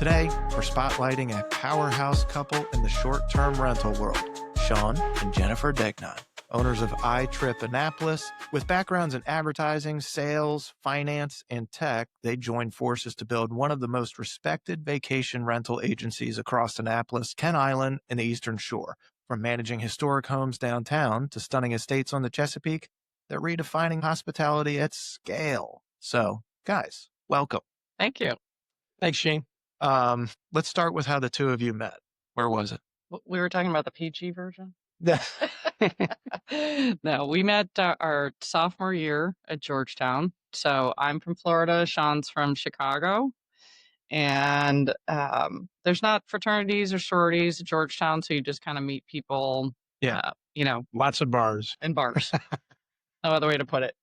Today, we're spotlighting a powerhouse couple in the short-term rental world, Sean and Jennifer Degnan, owners of iTrip Annapolis. With backgrounds in advertising, sales, finance, and tech, they joined forces to build one of the most respected vacation rental agencies across Annapolis, Kent Island, and the Eastern Shore. From managing historic homes downtown to stunning estates on the Chesapeake, they're redefining hospitality at scale. So, guys, welcome. Thank you. Thanks, Shane. Let's start with how the two of you met. Where was it? We were talking about the PG version. Yeah. No, we met our sophomore year at Georgetown. So I'm from Florida. Sean's from Chicago. And there's not fraternities or sororities at Georgetown. So you just kind of meet people, Lots of bars. in bars. No other way to put it.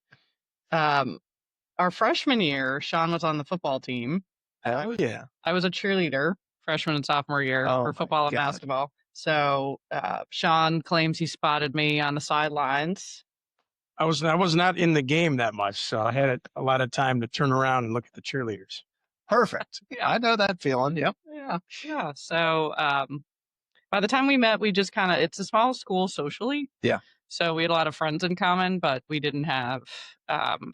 Our freshman year, Sean was on the football team. Hell yeah. I was a cheerleader freshman and sophomore year for football and basketball. So Sean claims he spotted me on the sidelines. I was not in the game that much, so I had a lot of time to turn around and look at the cheerleaders. Perfect. Yeah, I know that feeling. Yep. Yeah. So by the time we met, we just it's a small school socially. Yeah. So we had a lot of friends in common, but we didn't have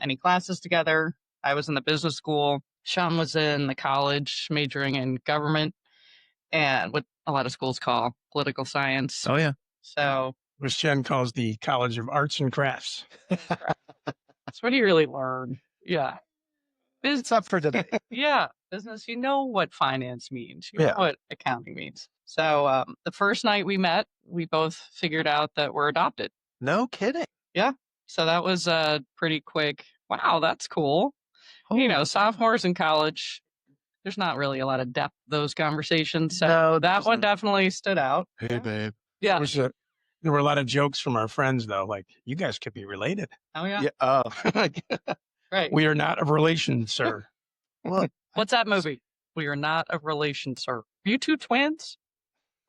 any classes together. I was in the business school. Sean was in the college majoring in government and what a lot of schools call political science. Oh, yeah. So Which Jen calls the College of Arts and Crafts. that's what you really learn. Yeah. It's up for today. Yeah. Business, you know what finance means. You know what accounting means. So the first night we met, we both figured out that we're adopted. No kidding. Yeah. So that was pretty quick. Wow, that's cool. Sophomores in college, there's not really a lot of depth to those conversations. So No, that one definitely stood out. Hey, babe. Yeah. There were a lot of jokes from our friends, though, like, you guys could be related. Oh, yeah. Yeah. Oh. Right. We are not of relation, sir. Well, What's that movie? We are not of relation, sir. Are you two twins?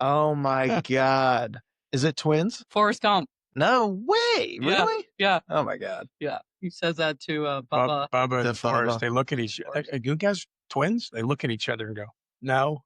oh, my God. Is it twins? Forrest Gump. No way. Yeah. Really? Yeah. Oh, my God. Yeah. He says that to Bubba. Bubba The and Forrest, Bubba. they look at each other. Are you guys twins? They look at each other and go, no.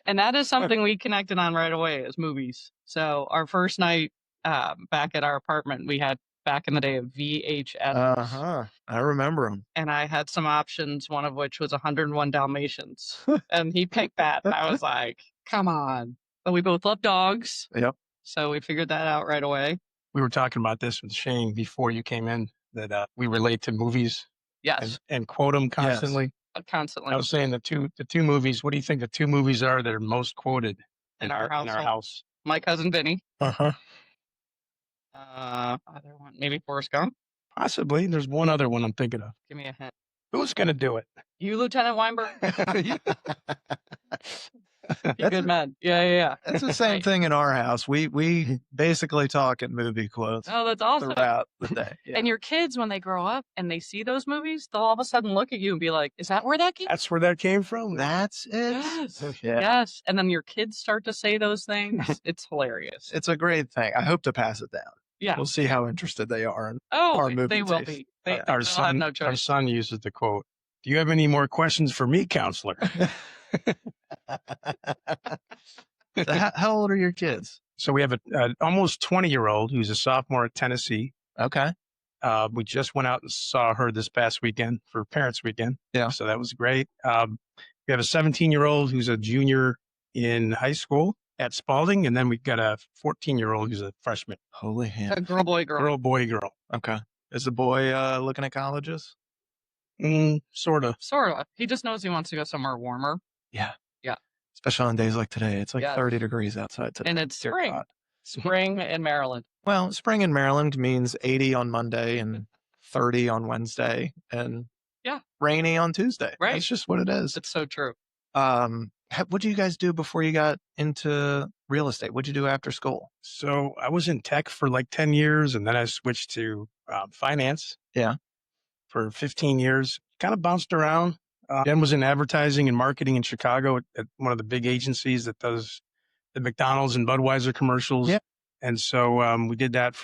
And that is something we connected on right away as movies. So our first night back at our apartment, we had back in the day of VHS. Uh-huh. I remember them. And I had some options, one of which was 101 Dalmatians. And he picked that. And I was like, come on. But we both love dogs. Yep. So we figured that out right away. We were talking about this with Shane before you came in, that we relate to movies Yes. and quote them constantly. Constantly. I was saying the two movies. What do you think the two movies are that are most quoted In our house? My cousin Vinny. Uh-huh. Other one, maybe Forrest Gump. Possibly. There's one other one I'm thinking of. Give me a hint. Who's going to do it? You, Lieutenant Weinberg? That's Good man. Yeah. That's the same thing in our house. We basically talk in movie quotes Oh, that's awesome. throughout the day. Yeah. And your kids, when they grow up and they see those movies, they'll all of a sudden look at you and be like, is that where that came from? That's where that came from. That's it. Yes. Yeah. Yes. And then your kids start to say those things. It's hilarious. It's a great thing. I hope to pass it down. Yeah. We'll see how interested they are in Oh, our movie they will taste. be. They Our they'll have no our choice. son uses the quote, "Do you have any more questions for me, counselor?" So how old are your kids? So we have a almost 20-year-old who's a sophomore at Tennessee. Okay. We just went out and saw her this past weekend for Parents Weekend. Yeah. So that was great. We have a 17-year-old who's a junior in high school at Spalding. And then we've got a 14-year-old who's a freshman. Holy hand. A girl, boy, girl. Girl, boy, girl. Okay. Is the boy looking at colleges? Sort of. Sort of. He just knows he wants to go somewhere warmer. Yeah. Yeah. Especially on days like today. It's like Yeah. 30 degrees outside today. And it's Dear spring. God. Spring in Maryland. Well, spring in Maryland means 80 on Monday and 30 on Wednesday and rainy on Tuesday. Right. That's just what it is. It's so true. What did you guys do before you got into real estate? What'd you do after school? So I was in tech for like 10 years and then I switched to finance. Yeah. For 15 years, kind of bounced around. Jen was in advertising and marketing in Chicago at one of the big agencies that does the McDonald's and Budweiser commercials. Yeah. And so we did that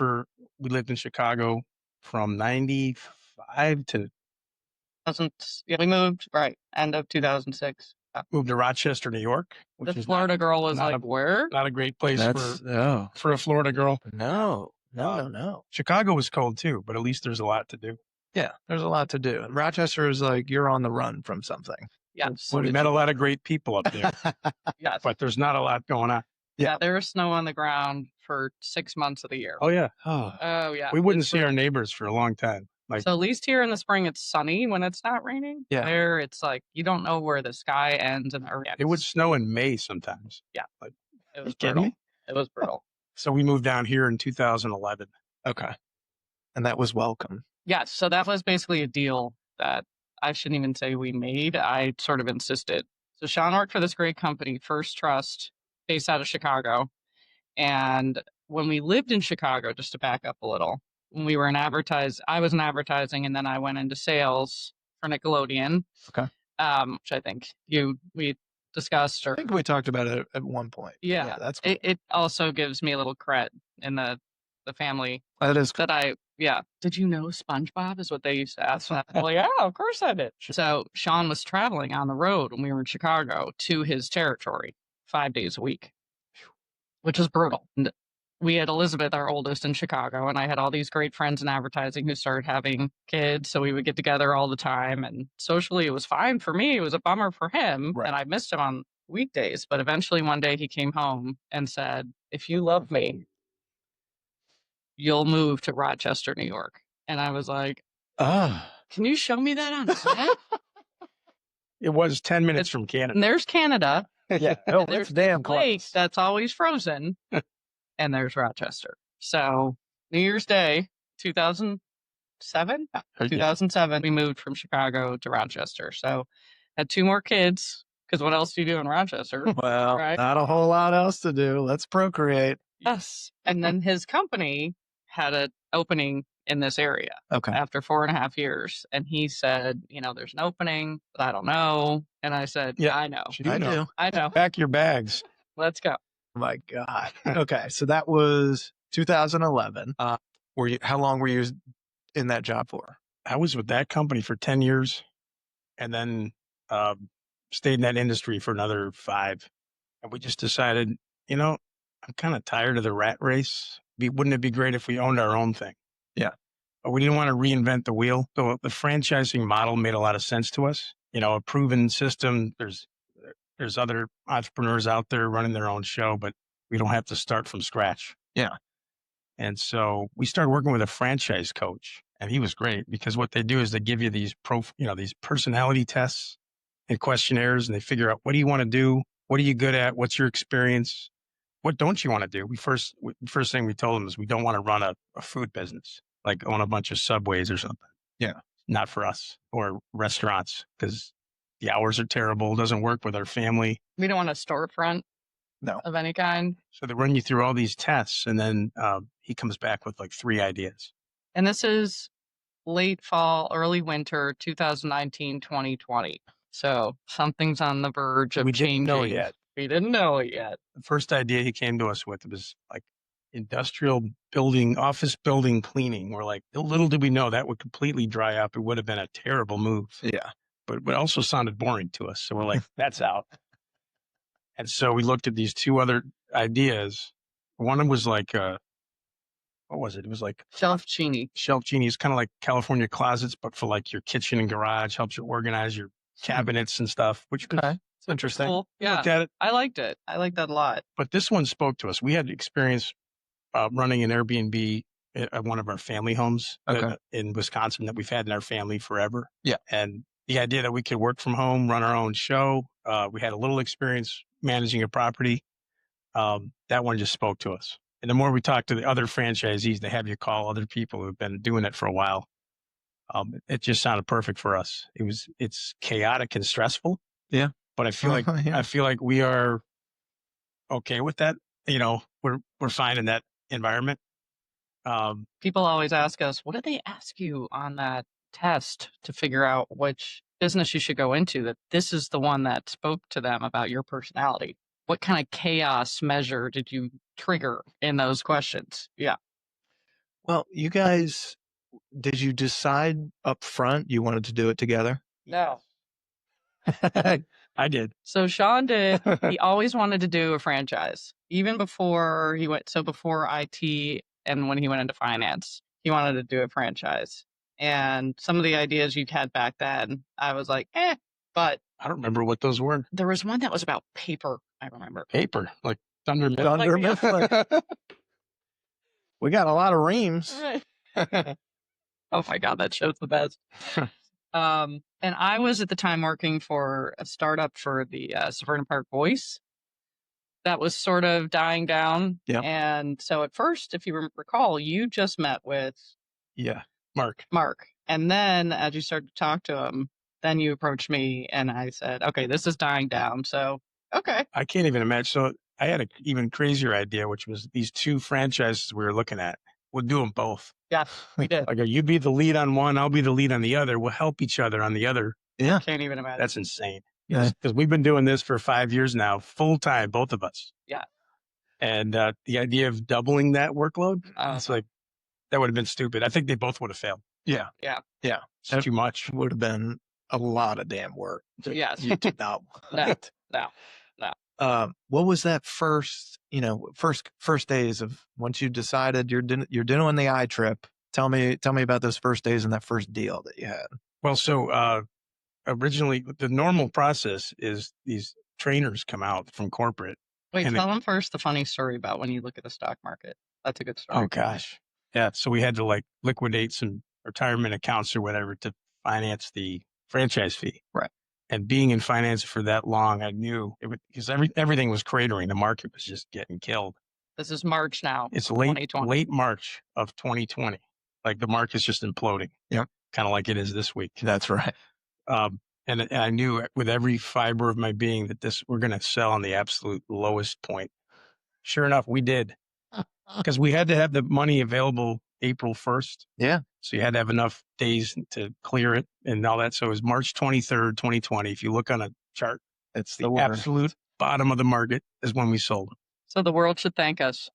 we lived in Chicago from 95 to Yeah, we moved, right, end of 2006. Moved to Rochester, New York, which The is Florida girl was not like, where? not a great place for a Florida girl. No. Chicago was cold too, but at least there's a lot to do. Yeah, there's a lot to do. And Rochester is like you're on the run from something. Yes. We met a lot of great people up there, Yes. but there's not a lot going on. Yeah, there was snow on the ground for 6 months of the year. Oh yeah. Oh, yeah. We wouldn't see our neighbors for a long time. Like, So at least here in the spring, it's sunny when it's not raining. Yeah. There, it's like you don't know where the sky ends and earth ends. it would snow in May sometimes. Yeah. Like, It was kidding brutal. me? It was brutal. So we moved down here in 2011. Okay. And that was welcome. Yes. So that was basically a deal that I shouldn't even say we made. I sort of insisted. So Sean worked for this great company, First Trust, based out of Chicago. And when we lived in Chicago, just to back up a little, when we were I was in advertising, and then I went into sales for Nickelodeon. Okay. Which I think we discussed. Or I think we talked about it at one point. yeah, that's cool. it also gives me a little cred in the family That is cool. that I. Yeah. Did you know SpongeBob is what they used to ask? Well, yeah, of course I did. So Sean was traveling on the road when we were in Chicago to his territory 5 days a week, which was brutal. And we had Elizabeth, our oldest, in Chicago, and I had all these great friends in advertising who started having kids. So we would get together all the time, and socially it was fine for me. It was a bummer for him, Right. and I missed him on weekdays. But eventually one day he came home and said, if you love me, you'll move to Rochester, New York. And I was like, can you show me that on a map? It was 10 minutes from Canada. And there's Canada. Yeah. Oh, that's damn Lake close. that's always frozen. And there's Rochester. So New Year's Day, 2007, Yeah. 2007, we moved from Chicago to Rochester. So had 2 more kids, because what else do you do in Rochester? Well, Right. not a whole lot else to do. Let's procreate. Yes. And then his company had an opening in this area Okay. after 4.5 years. And he said, there's an opening, but I don't know. And I said, Yeah. I know. I do. I know. Pack your bags. Let's go. Oh my God. Okay. So that was 2011. How long were you in that job for? I was with that company for 10 years and then stayed in that industry for another 5. And we just decided, I'm kind of tired of the rat race. Wouldn't it be great if we owned our own thing? Yeah. But we didn't want to reinvent the wheel. So the franchising model made a lot of sense to us. A proven system. There's other entrepreneurs out there running their own show, but we don't have to start from scratch. Yeah. And so we started working with a franchise coach, and he was great because what they do is they give you these these personality tests and questionnaires, and they figure out what do you want to do? What are you good at? What's your experience? What don't you want to do? First thing we told them is we don't want to run a food business, like own a bunch of Subways or something. Yeah. Not for us, or restaurants, because the hours are terrible. It doesn't work with our family. We don't want a storefront of any kind. So they run you through all these tests, and then he comes back with like 3 ideas. And this is late fall, early winter, 2019, 2020. So something's on the verge of changing. We didn't know it yet. The first idea he came to us with was like industrial building, office building cleaning. We're like, little did we know that would completely dry up. It would have been a terrible move. Yeah. But it also sounded boring to us. So we're like, that's out. And so we looked at these 2 other ideas. One was like, what was it? It was like Shelf Genie. Shelf Genie is kind of like California Closets, but for like your kitchen and garage, helps you organize your cabinets and stuff, which It's interesting. Cool. Yeah. looked at it. I liked it. I liked that a lot. But this one spoke to us. We had experience running an Airbnb at one of our family homes in Wisconsin that we've had in our family forever. Yeah. And the idea that we could work from home, run our own show. We had a little experience managing a property. That one just spoke to us. And the more we talk to the other franchisees, they have you call other people who've been doing it for a while. It just sounded perfect for us. It's chaotic and stressful. Yeah. But I feel I feel like we are okay with that. We're fine in that environment. People always ask us, what did they ask you on that test to figure out which business you should go into? That this is the one that spoke to them about your personality. What kind of chaos measure did you trigger in those questions? Yeah. Well, you guys did you decide up front you wanted to do it together? No. I did. So Sean did. He always wanted to do a franchise, even before he went. So before IT and when he went into finance, he wanted to do a franchise. And some of the ideas you had back then, I was like, but I don't remember what those were. there was one that was about paper. I remember. Paper, like Thunder Thunder Mifflin. We got a lot of reams. Oh my God, that show's the best. And I was at the time working for a startup for the Severna Park Voice that was sort of dying down. Yep. And so at first, if you recall, you just met with Mark. And then as you started to talk to him, then you approached me and I said, okay, this is dying down. So, okay. I can't even imagine. So I had an even crazier idea, which was these 2 franchises we were looking at. We'll do them both. Yeah, we did. Like, you be the lead on one, I'll be the lead on the other. We'll help each other on the other. Yeah. Can't even imagine. That's insane. Yeah. Because we've been doing this for 5 years now, full time, both of us. Yeah. And the idea of doubling that workload, it's like, that would have been stupid. I think they both would have failed. Yeah. Yeah. Yeah. It's too much. Would have been a lot of damn work. Yes. You did not want. No. What was that first days of once you decided you're doing the iTrip? Tell me about those first days and that first deal that you had. Well, so originally the normal process is these trainers come out from corporate. Wait, and tell them first the funny story about when you look at the stock market. That's a good story. Oh gosh. Yeah. So we had to like liquidate some retirement accounts or whatever to finance the franchise fee. Right. And being in finance for that long, I knew it would, because everything was cratering. The market was just getting killed. This is March now. It's 2020. late March of 2020. Like the market's just imploding. Yep. Kind of like it is this week. That's right. And I knew with every fiber of my being that we're going to sell on the absolute lowest point. Sure enough, we did. Because we had to have the money available April 1st. Yeah. So you had to have enough days to clear it and all that. So it was March 23rd, 2020. If you look on a chart, it's the absolute bottom of the market is when we sold them. So the world should thank us.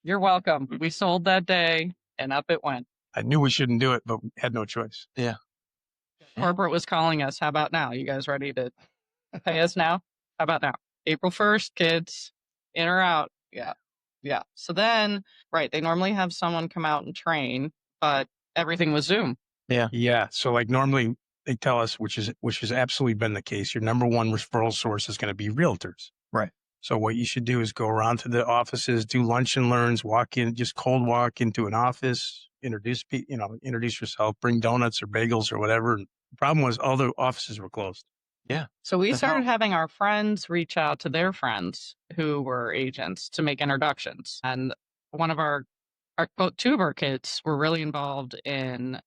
You're welcome. We sold that day and up it went. I knew we shouldn't do it, but we had no choice. Yeah. Corporate was calling us. How about now? You guys ready to pay us now? How about now? April 1st, kids, in or out? Yeah. Yeah. So then, right, they normally have someone come out and train, but everything was Zoom. Yeah. Yeah. So like normally they tell us, which has absolutely been the case, your number one referral source is going to be realtors. Right. So what you should do is go around to the offices, do lunch and learns, walk in, just cold walk into an office, introduce yourself, bring donuts or bagels or whatever. And the problem was all the offices were closed. Yeah. So we started having our friends reach out to their friends who were agents to make introductions. And one of two of our kids were really involved in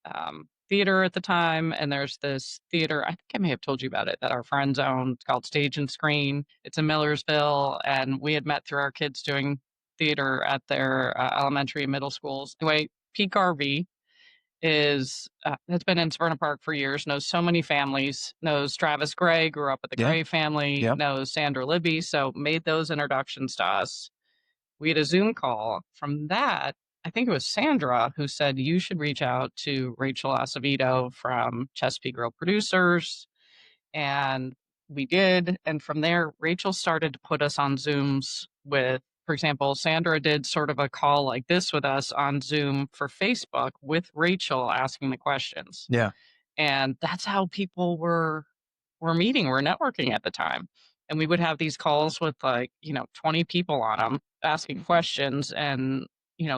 theater at the time. And there's this theater, I think I may have told you about it, that our friends own. It's called Stage and Screen. It's in Millersville. And we had met through our kids doing theater at their elementary and middle schools. Anyway, Peak RV has been in Severna Park for years, knows so many families, knows Travis Gray, grew up with the Gray family, knows Sandra Libby, so made those introductions to us. We had a Zoom call. From that, I think it was Sandra who said, you should reach out to Rachel Acevedo from Chesapeake Grill Producers. And we did. And from there, Rachel started to put us on Zooms with, for example, Sandra did sort of a call like this with us on Zoom for Facebook with Rachel asking the questions. Yeah. And that's how people were meeting, were networking at the time. And we would have these calls with 20 people on them asking questions. And,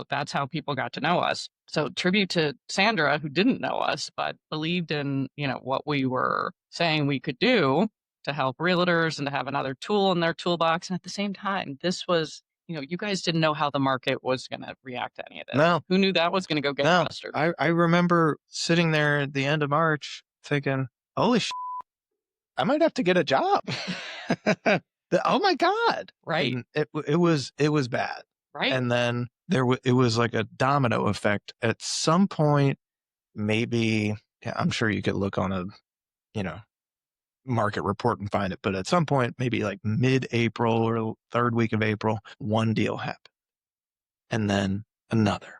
that's how people got to know us. So tribute to Sandra, who didn't know us, but believed in, what we were saying we could do to help realtors and to have another tool in their toolbox. And at the same time, this was, you guys didn't know how the market was going to react to any of this. No. Who knew that was going to go get mustard? I remember sitting there at the end of March thinking, holy shit, I might have to get a job. Oh my God. Right. And it was bad. Right. And then it was like a domino effect. At some point, maybe, I'm sure you could look on a, market report and find it. But at some point, maybe like mid-April or third week of April, one deal happened. And then another.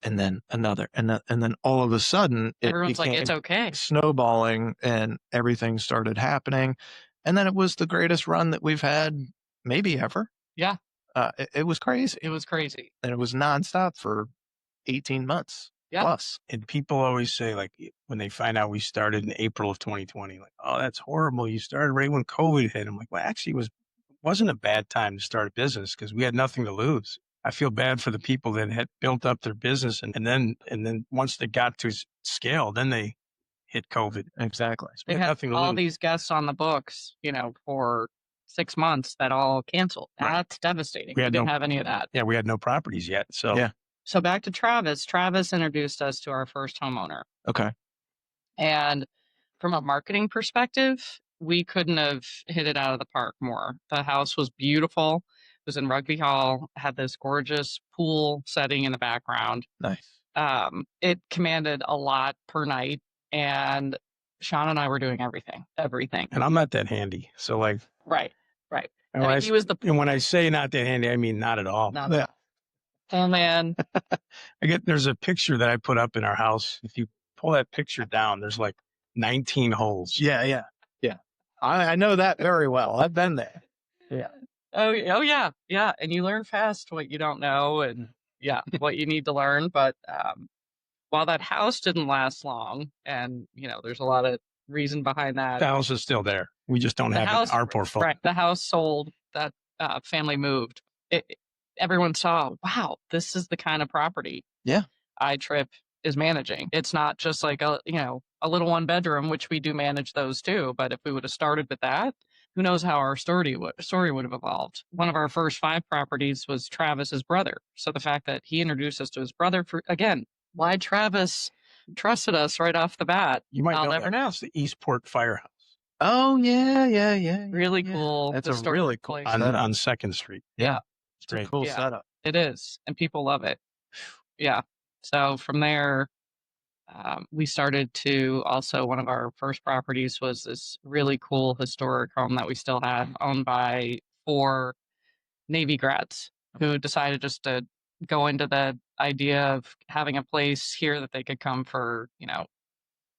and then another, and then all of a sudden it Everyone's like, became it's okay. snowballing, and everything started happening. And then it was the greatest run that we've had maybe ever. Yeah. It was crazy. It was crazy. And it was nonstop for 18 months plus. And people always say, like, when they find out we started in April of 2020, like, oh, that's horrible. You started right when COVID hit. I'm like, well, actually, it wasn't a bad time to start a business because we had nothing to lose. I feel bad for the people that had built up their business and then once they got to scale, then they hit COVID. Exactly. So They we had had nothing to all lose. these guests on the books, for 6 months that all canceled. Right. That's devastating. We We had didn't no- have any of that. Yeah, we had no properties yet. So Yeah. So back to Travis. Travis introduced us to our first homeowner. Okay. And from a marketing perspective, we couldn't have hit it out of the park more. The house was beautiful. It was in Rugby Hall, had this gorgeous pool setting in the background. Nice. It commanded a lot per night, and Sean and I were doing everything. And I'm not that handy. So like, Right. and I mean, he was the and when I say not that handy, I mean not at all. not the oh man. There's a picture that I put up in our house. If you pull that picture down, there's like 19 holes. Yeah. I know that very well. I've been there. Yeah. Oh yeah. And you learn fast what you don't know, and what you need to learn. But while that house didn't last long, and there's a lot of reason behind that. The house is still there. We just don't have it in our portfolio. Right. The house sold. That family moved. Everyone saw, wow, this is the kind of property. Yeah. iTrip is managing. It's not just like a little one bedroom, which we do manage those too. But if we would have started with that, who knows how our story would have evolved. One of our first 5 properties was Travis's brother. So the fact that he introduced us to his brother why Travis trusted us right off the bat. You might never know. It's the Eastport Firehouse. Oh yeah. Really cool. That's a really cool place. setup. On 2nd Street. Yeah. It's great. Cool setup. It is, and people love it. Yeah. So from there, we started to also, one of our first properties was this really cool historic home that we still have, owned by 4 Navy grads who decided just to go into the idea of having a place here that they could come for,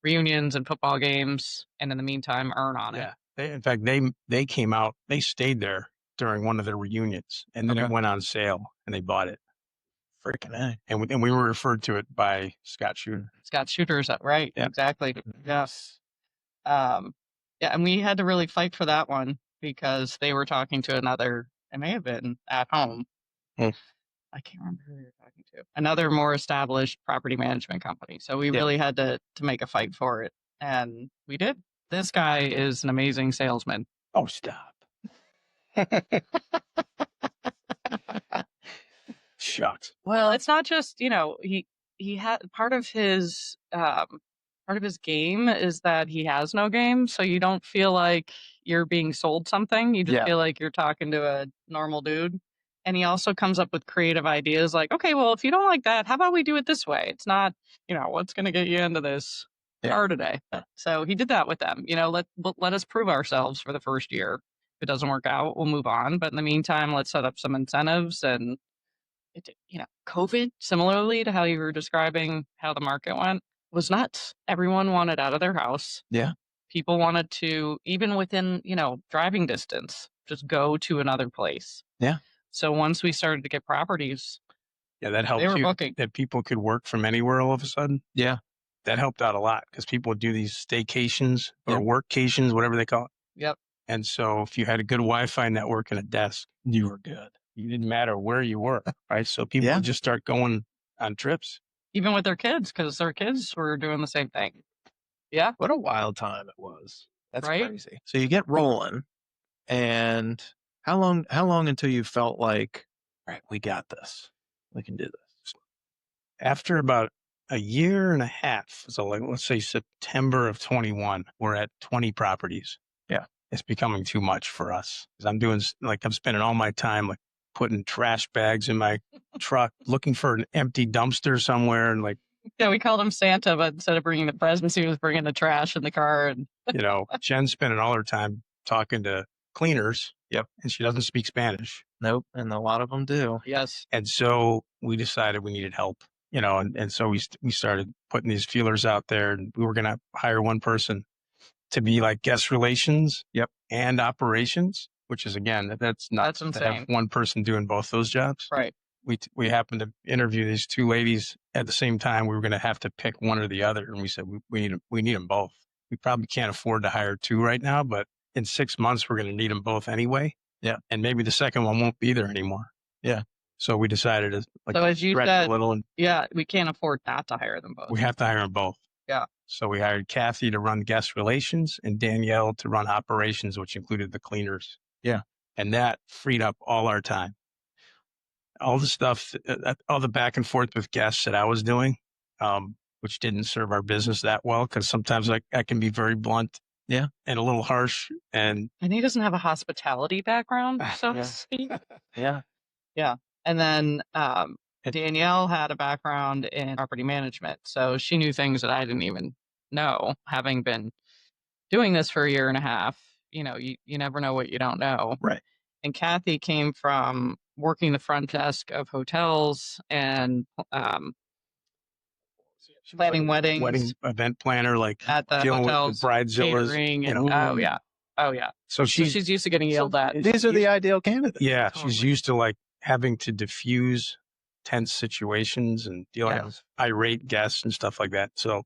reunions and football games, and in the meantime earn on it. In fact, they came out, they stayed there during one of their reunions, and then it went on sale and they bought it. Freaking A. And we were referred to it by Scott Shooter. Scott Shooter's right. Yeah. Exactly. Yes. And we had to really fight for that one because they were talking to another, it may have been At Home. I can't remember who they were talking to. Another more established property management company. So we really had to make a fight for it. And we did. This guy is an amazing salesman. Oh, stop. Shucks. Well, it's not just, he had part of his game is that he has no game. So you don't feel like you're being sold something. You just feel like you're talking to a normal dude. And he also comes up with creative ideas like, okay, well, if you don't like that, how about we do it this way? It's not, what's going to get you into this car today. So he did that with them. Let us prove ourselves for the first year. If it doesn't work out, we'll move on. But in the meantime, let's set up some incentives. And COVID, similarly to how you were describing how the market went, was nuts. Everyone wanted out of their house. Yeah. People wanted to, even within, driving distance, just go to another place. Yeah. So once we started to get properties, that helped they were you, booking. that people could work from anywhere all of a sudden. Yeah. That helped out a lot because people would do these staycations or workcations, whatever they call it. Yep. And so if you had a good Wi-Fi network and a desk, you were good. You didn't matter where you were, right? So people would just start going on trips. Even with their kids, because their kids were doing the same thing. Yeah. What a wild time it was. That's right? crazy. So you get rolling, and how long until you felt like, all right, we got this. We can do this. After about a year and a half, so like let's say September of 21, we're at 20 properties. Yeah. It's becoming too much for us. Because I'm spending all my time like putting trash bags in my truck, looking for an empty dumpster somewhere, and we called him Santa, but instead of bringing the presents, he was bringing the trash in the car. And Jen's spending all her time talking to cleaners. Yep. And she doesn't speak Spanish. Nope. And a lot of them do. Yes. And so we decided we needed help. and so we started putting these feelers out there, and we were going to hire one person to be like guest relations and operations, which is, again, that's nuts to have insane. one person doing both those jobs. Right. We happened to interview these two ladies at the same time. We were going to have to pick one or the other. And we said, we need them both. We probably can't afford to hire two right now, but in 6 months, we're going to need them both anyway. Yeah. And maybe the second one won't be there anymore. Yeah. So we decided to so as you stretch said, a little, and we can't afford not to hire them both. we have to hire them both. Yeah. So we hired Kathy to run guest relations and Danielle to run operations, which included the cleaners. Yeah. And that freed up all our time. All the stuff, all the back and forth with guests that I was doing, which didn't serve our business that well, because sometimes I can be very blunt, and a little harsh. And he doesn't have a hospitality background, so to speak. Yeah. And then Danielle had a background in property management, so she knew things that I didn't even know, having been doing this for a year and a half. You never know what you don't know. Right. And Kathy came from working the front desk of hotels and planning weddings, wedding event planner, like at the dealing hotels, with the bridezillas. catering, and oh yeah. So she's used to getting yelled at. These are the ideal candidates. Yeah, Totally. she's used to like having to diffuse tense situations and dealing with irate guests and stuff like that. So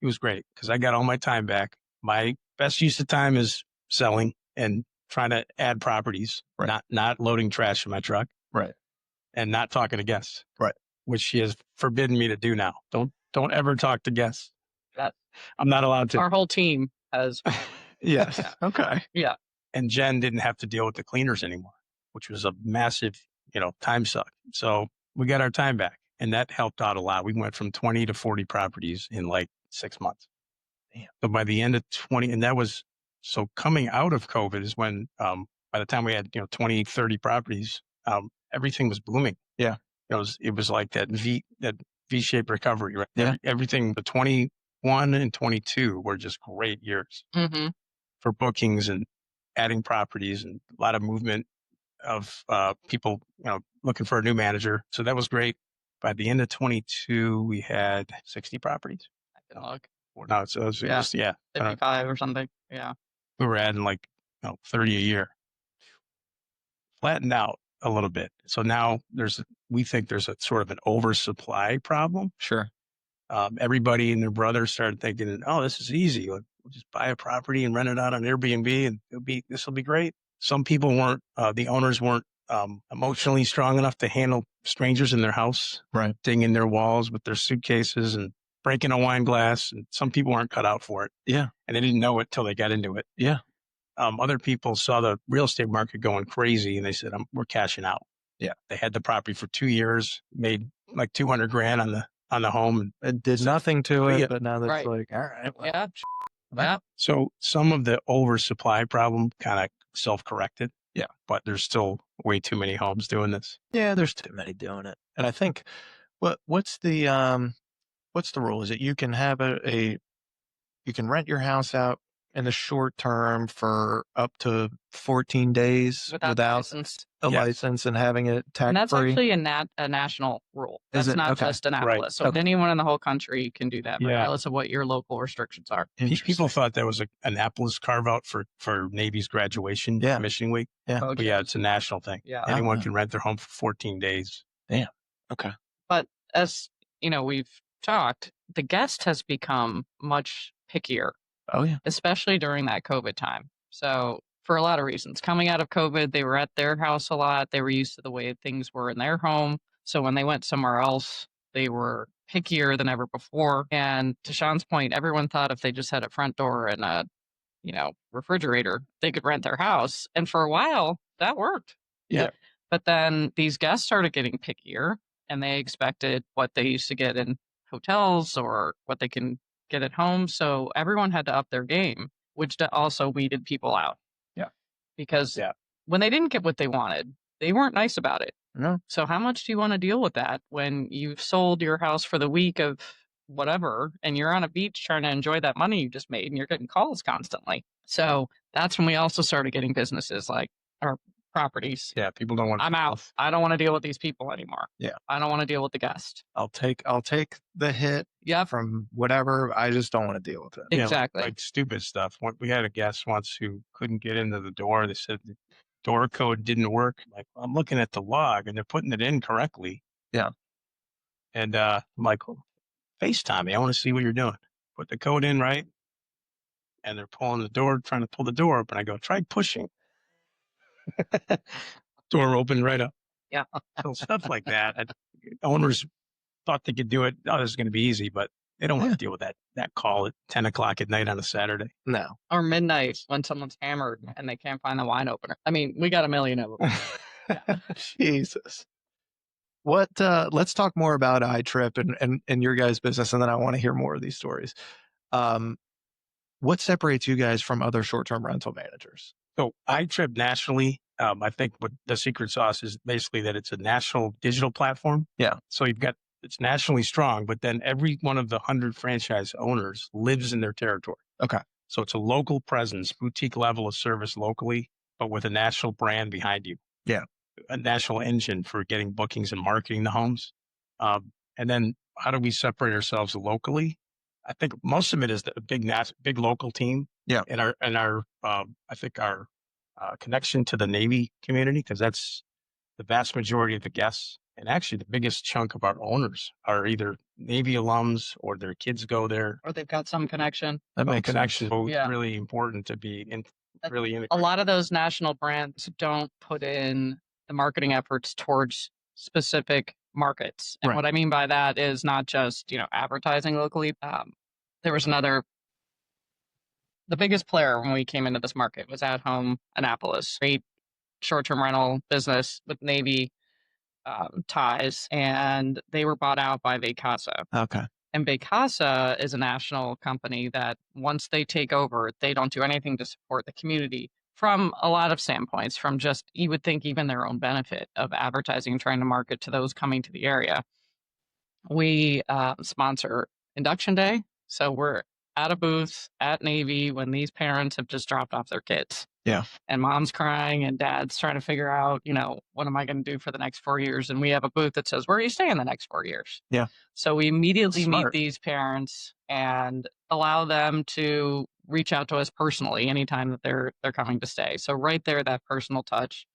it was great because I got all my time back. My best use of time is selling and trying to add properties, not loading trash in my truck, and not talking to guests, which she has forbidden me to do now. Don't ever talk to guests. I'm not allowed to. Our whole team has. Yes. Okay. Yeah. And Jen didn't have to deal with the cleaners anymore, which was a massive, time suck. So we got our time back, and that helped out a lot. We went from 20 to 40 properties in like 6 months. Damn. So by the end of 20, and that was, so coming out of COVID is when, by the time we had, 20, 30 properties, everything was blooming. Yeah. It was like that V-shaped recovery, right? Yeah. Everything, the 21 and 22 were just great years for bookings and adding properties, and a lot of movement of people, looking for a new manager. So that was great. By the end of 22, we had 60 properties. I can look. No, so it was 55 or something. Yeah. We were adding 30 a year. Flattened out a little bit. So now we think there's a sort of an oversupply problem. Sure. Everybody and their brother started thinking, oh, this is easy. We'll just buy a property and rent it out on Airbnb, and this will be great. Some people the owners weren't emotionally strong enough to handle strangers in their house, dinging their walls with their suitcases and breaking a wine glass. And some people weren't cut out for it. Yeah. And they didn't know it till they got into it. Yeah. Other people saw the real estate market going crazy, and they said, we're cashing out. Yeah. They had the property for 2 years, made like $200,000 on the home. It did nothing to it, but now that's like, all right. Well, Yeah. So some of the oversupply problem kind of self-corrected. Yeah. But there's still way too many homes doing this. Yeah, there's too many doing it. And I think what's the rule? Is it you can have you can rent your house out in the short term for up to 14 days without license. a license and having it tax-free? And that's actually a national rule. That's not just Annapolis. Right. So anyone in the whole country can do that, regardless of what your local restrictions are. People thought that was an Annapolis carve-out for Navy's graduation commissioning week. Yeah. But it's a national thing. Yeah. Anyone can rent their home for 14 days. Damn. Okay. But as we've talked, the guest has become much pickier. Oh, yeah. Especially during that COVID time. So for a lot of reasons, coming out of COVID, they were at their house a lot. They were used to the way things were in their home. So when they went somewhere else, they were pickier than ever before. And to Sean's point, everyone thought if they just had a front door and a, refrigerator, they could rent their house. And for a while, that worked. Yeah. But then these guests started getting pickier, and they expected what they used to get in hotels or what they can get at home. So everyone had to up their game, which also weeded people out. Yeah. Because when they didn't get what they wanted, they weren't nice about it. No. So how much do you want to deal with that when you've sold your house for the week of whatever, and you're on a beach trying to enjoy that money you just made, and you're getting calls constantly? So that's when we also started getting businesses like, or properties. Yeah, people don't want. I'm out. I don't want to deal with these people anymore. Yeah. I don't want to deal with the guest. I'll take the hit from whatever. I just don't want to deal with it. Yeah, Exactly. like stupid stuff. We had a guest once who couldn't get into the door. They said the door code didn't work. Like, I'm looking at the log and they're putting it in correctly. Yeah. And I'm like, FaceTime me. I want to see what you're doing. Put the code in right. And they're pulling the door, trying to pull the door up. And I go, try pushing. Door opened right up. Yeah. So stuff like that. Owners thought they could do it. Oh, this is going to be easy, but they don't want to deal with that call at 10 o'clock at night on a Saturday. No. Or midnight when someone's hammered and they can't find the wine opener. I mean, we got a million of them. Jesus. What? Let's talk more about iTrip and your guys' business, and then I want to hear more of these stories. What separates you guys from other short-term rental managers? So iTrip nationally, I think what the secret sauce is basically that it's a national digital platform. Yeah. So it's nationally strong, but then every one of the 100 franchise owners lives in their territory. Okay. So it's a local presence, boutique level of service locally, but with a national brand behind you. Yeah. A national engine for getting bookings and marketing the homes. And then how do we separate ourselves locally? I think most of it is the big local team. Yeah. And our I think our connection to the Navy community, because that's the vast majority of the guests. And actually the biggest chunk of our owners are either Navy alums or their kids go there. Or they've got some connection. That makes connection. So Yeah. it's really important to be really integrated. A lot of those national brands don't put in the marketing efforts towards specific markets. And Right. what I mean by that is not just, advertising locally. There was the biggest player when we came into this market was At Home Annapolis, great short-term rental business with Navy ties, and they were bought out by Vacasa. Okay. And Vacasa is a national company that once they take over, they don't do anything to support the community from a lot of standpoints, from just, you would think, even their own benefit of advertising and trying to market to those coming to the area. We sponsor Induction Day. So we're at a booth at Navy when these parents have just dropped off their kids. Yeah. And mom's crying and dad's trying to figure out, what am I going to do for the next 4 years? And we have a booth that says, where are you staying the next 4 years? Yeah. So we immediately meet Smart. these parents and allow them to reach out to us personally anytime that they're coming to stay. So right there, that personal touch.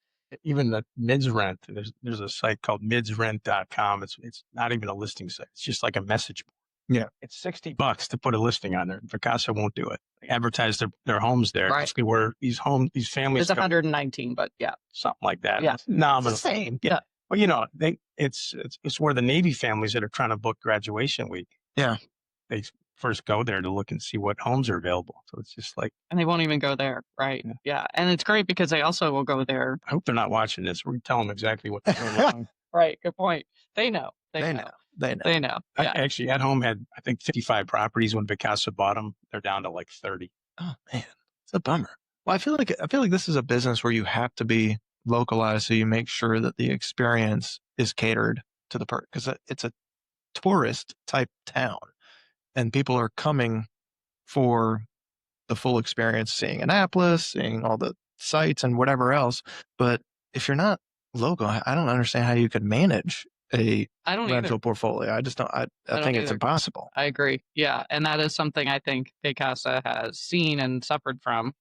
Even the mids rent, there's a site called midsrent.com. It's not even a listing site. It's just like a message board. Yeah. It's $60 to put a listing on there. Vacasa won't do it. They advertise their homes there. Right. Basically where these families It's 119, but yeah. something like that. Yeah. It's nominal. It's the same. Yeah. Well, it's where the Navy families that are trying to book graduation week. Yeah. They first go there to look and see what homes are available. So it's just like, And they won't even go there. Right. Yeah. And it's great because they also will go there. I hope they're not watching this. We're going to tell them exactly what they're doing wrong. Right. Good point. They know. They know. They know. Yeah. Actually, At Home had, I think, 55 properties when Vacasa bought them. They're down to like 30. Oh man, it's a bummer. Well, I feel like this is a business where you have to be localized, so you make sure that the experience is catered to the because it's a tourist type town, and people are coming for the full experience, seeing Annapolis, seeing all the sites and whatever else. But if you're not local, I don't understand how you could manage a rental portfolio. I just don't. I think it's impossible. I agree. Yeah, and that is something I think Vacasa has seen and suffered from.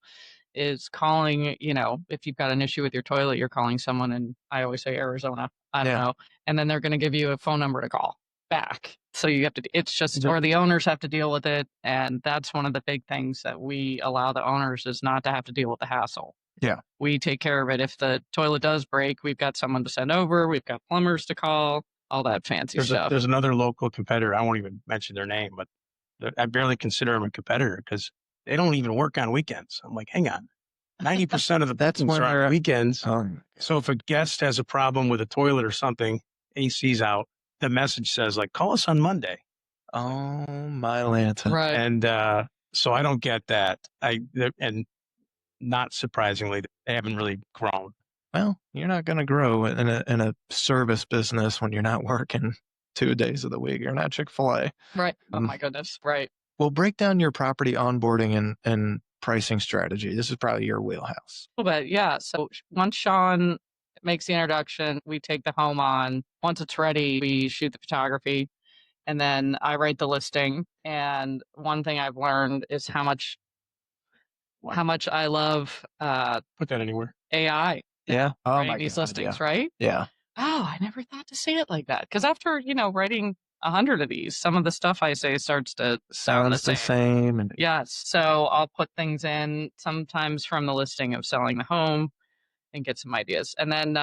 Is calling, if you've got an issue with your toilet, you're calling someone in, I always say Arizona, I don't know, and then they're going to give you a phone number to call back. So you have to. It's just, or the owners have to deal with it, and that's one of the big things that we allow the owners is not to have to deal with the hassle. Yeah. We take care of it. If the toilet does break, we've got someone to send over. We've got plumbers to call, all that fancy stuff. There's another local competitor. I won't even mention their name, but I barely consider them a competitor because they don't even work on weekends. I'm like, hang on. 90% of the bookings are on weekends. So if a guest has a problem with a toilet or something, AC's out, the message says like, call us on Monday. Oh, my Lanta. Right. And so I don't get that. And not surprisingly, they haven't really grown. Well, you're not going to grow in a service business when you're not working 2 days of the week. You're not Chick-fil-A. Right. Oh my goodness. Right. Well, break down your property onboarding and pricing strategy? This is probably your wheelhouse. A little bit, yeah. So once Sean makes the introduction, we take the home on. Once it's ready, we shoot the photography, and then I write the listing. And one thing I've learned is how much I love Put that anywhere. AI. Yeah. Oh Writing my these God, listings, yeah. right? Yeah. Oh, I never thought to say it like that. Because after, writing 100 of these, some of the stuff I say starts to sound the Sounds same. And Yes. So I'll put things in sometimes from the listing of selling the home and get some ideas. And then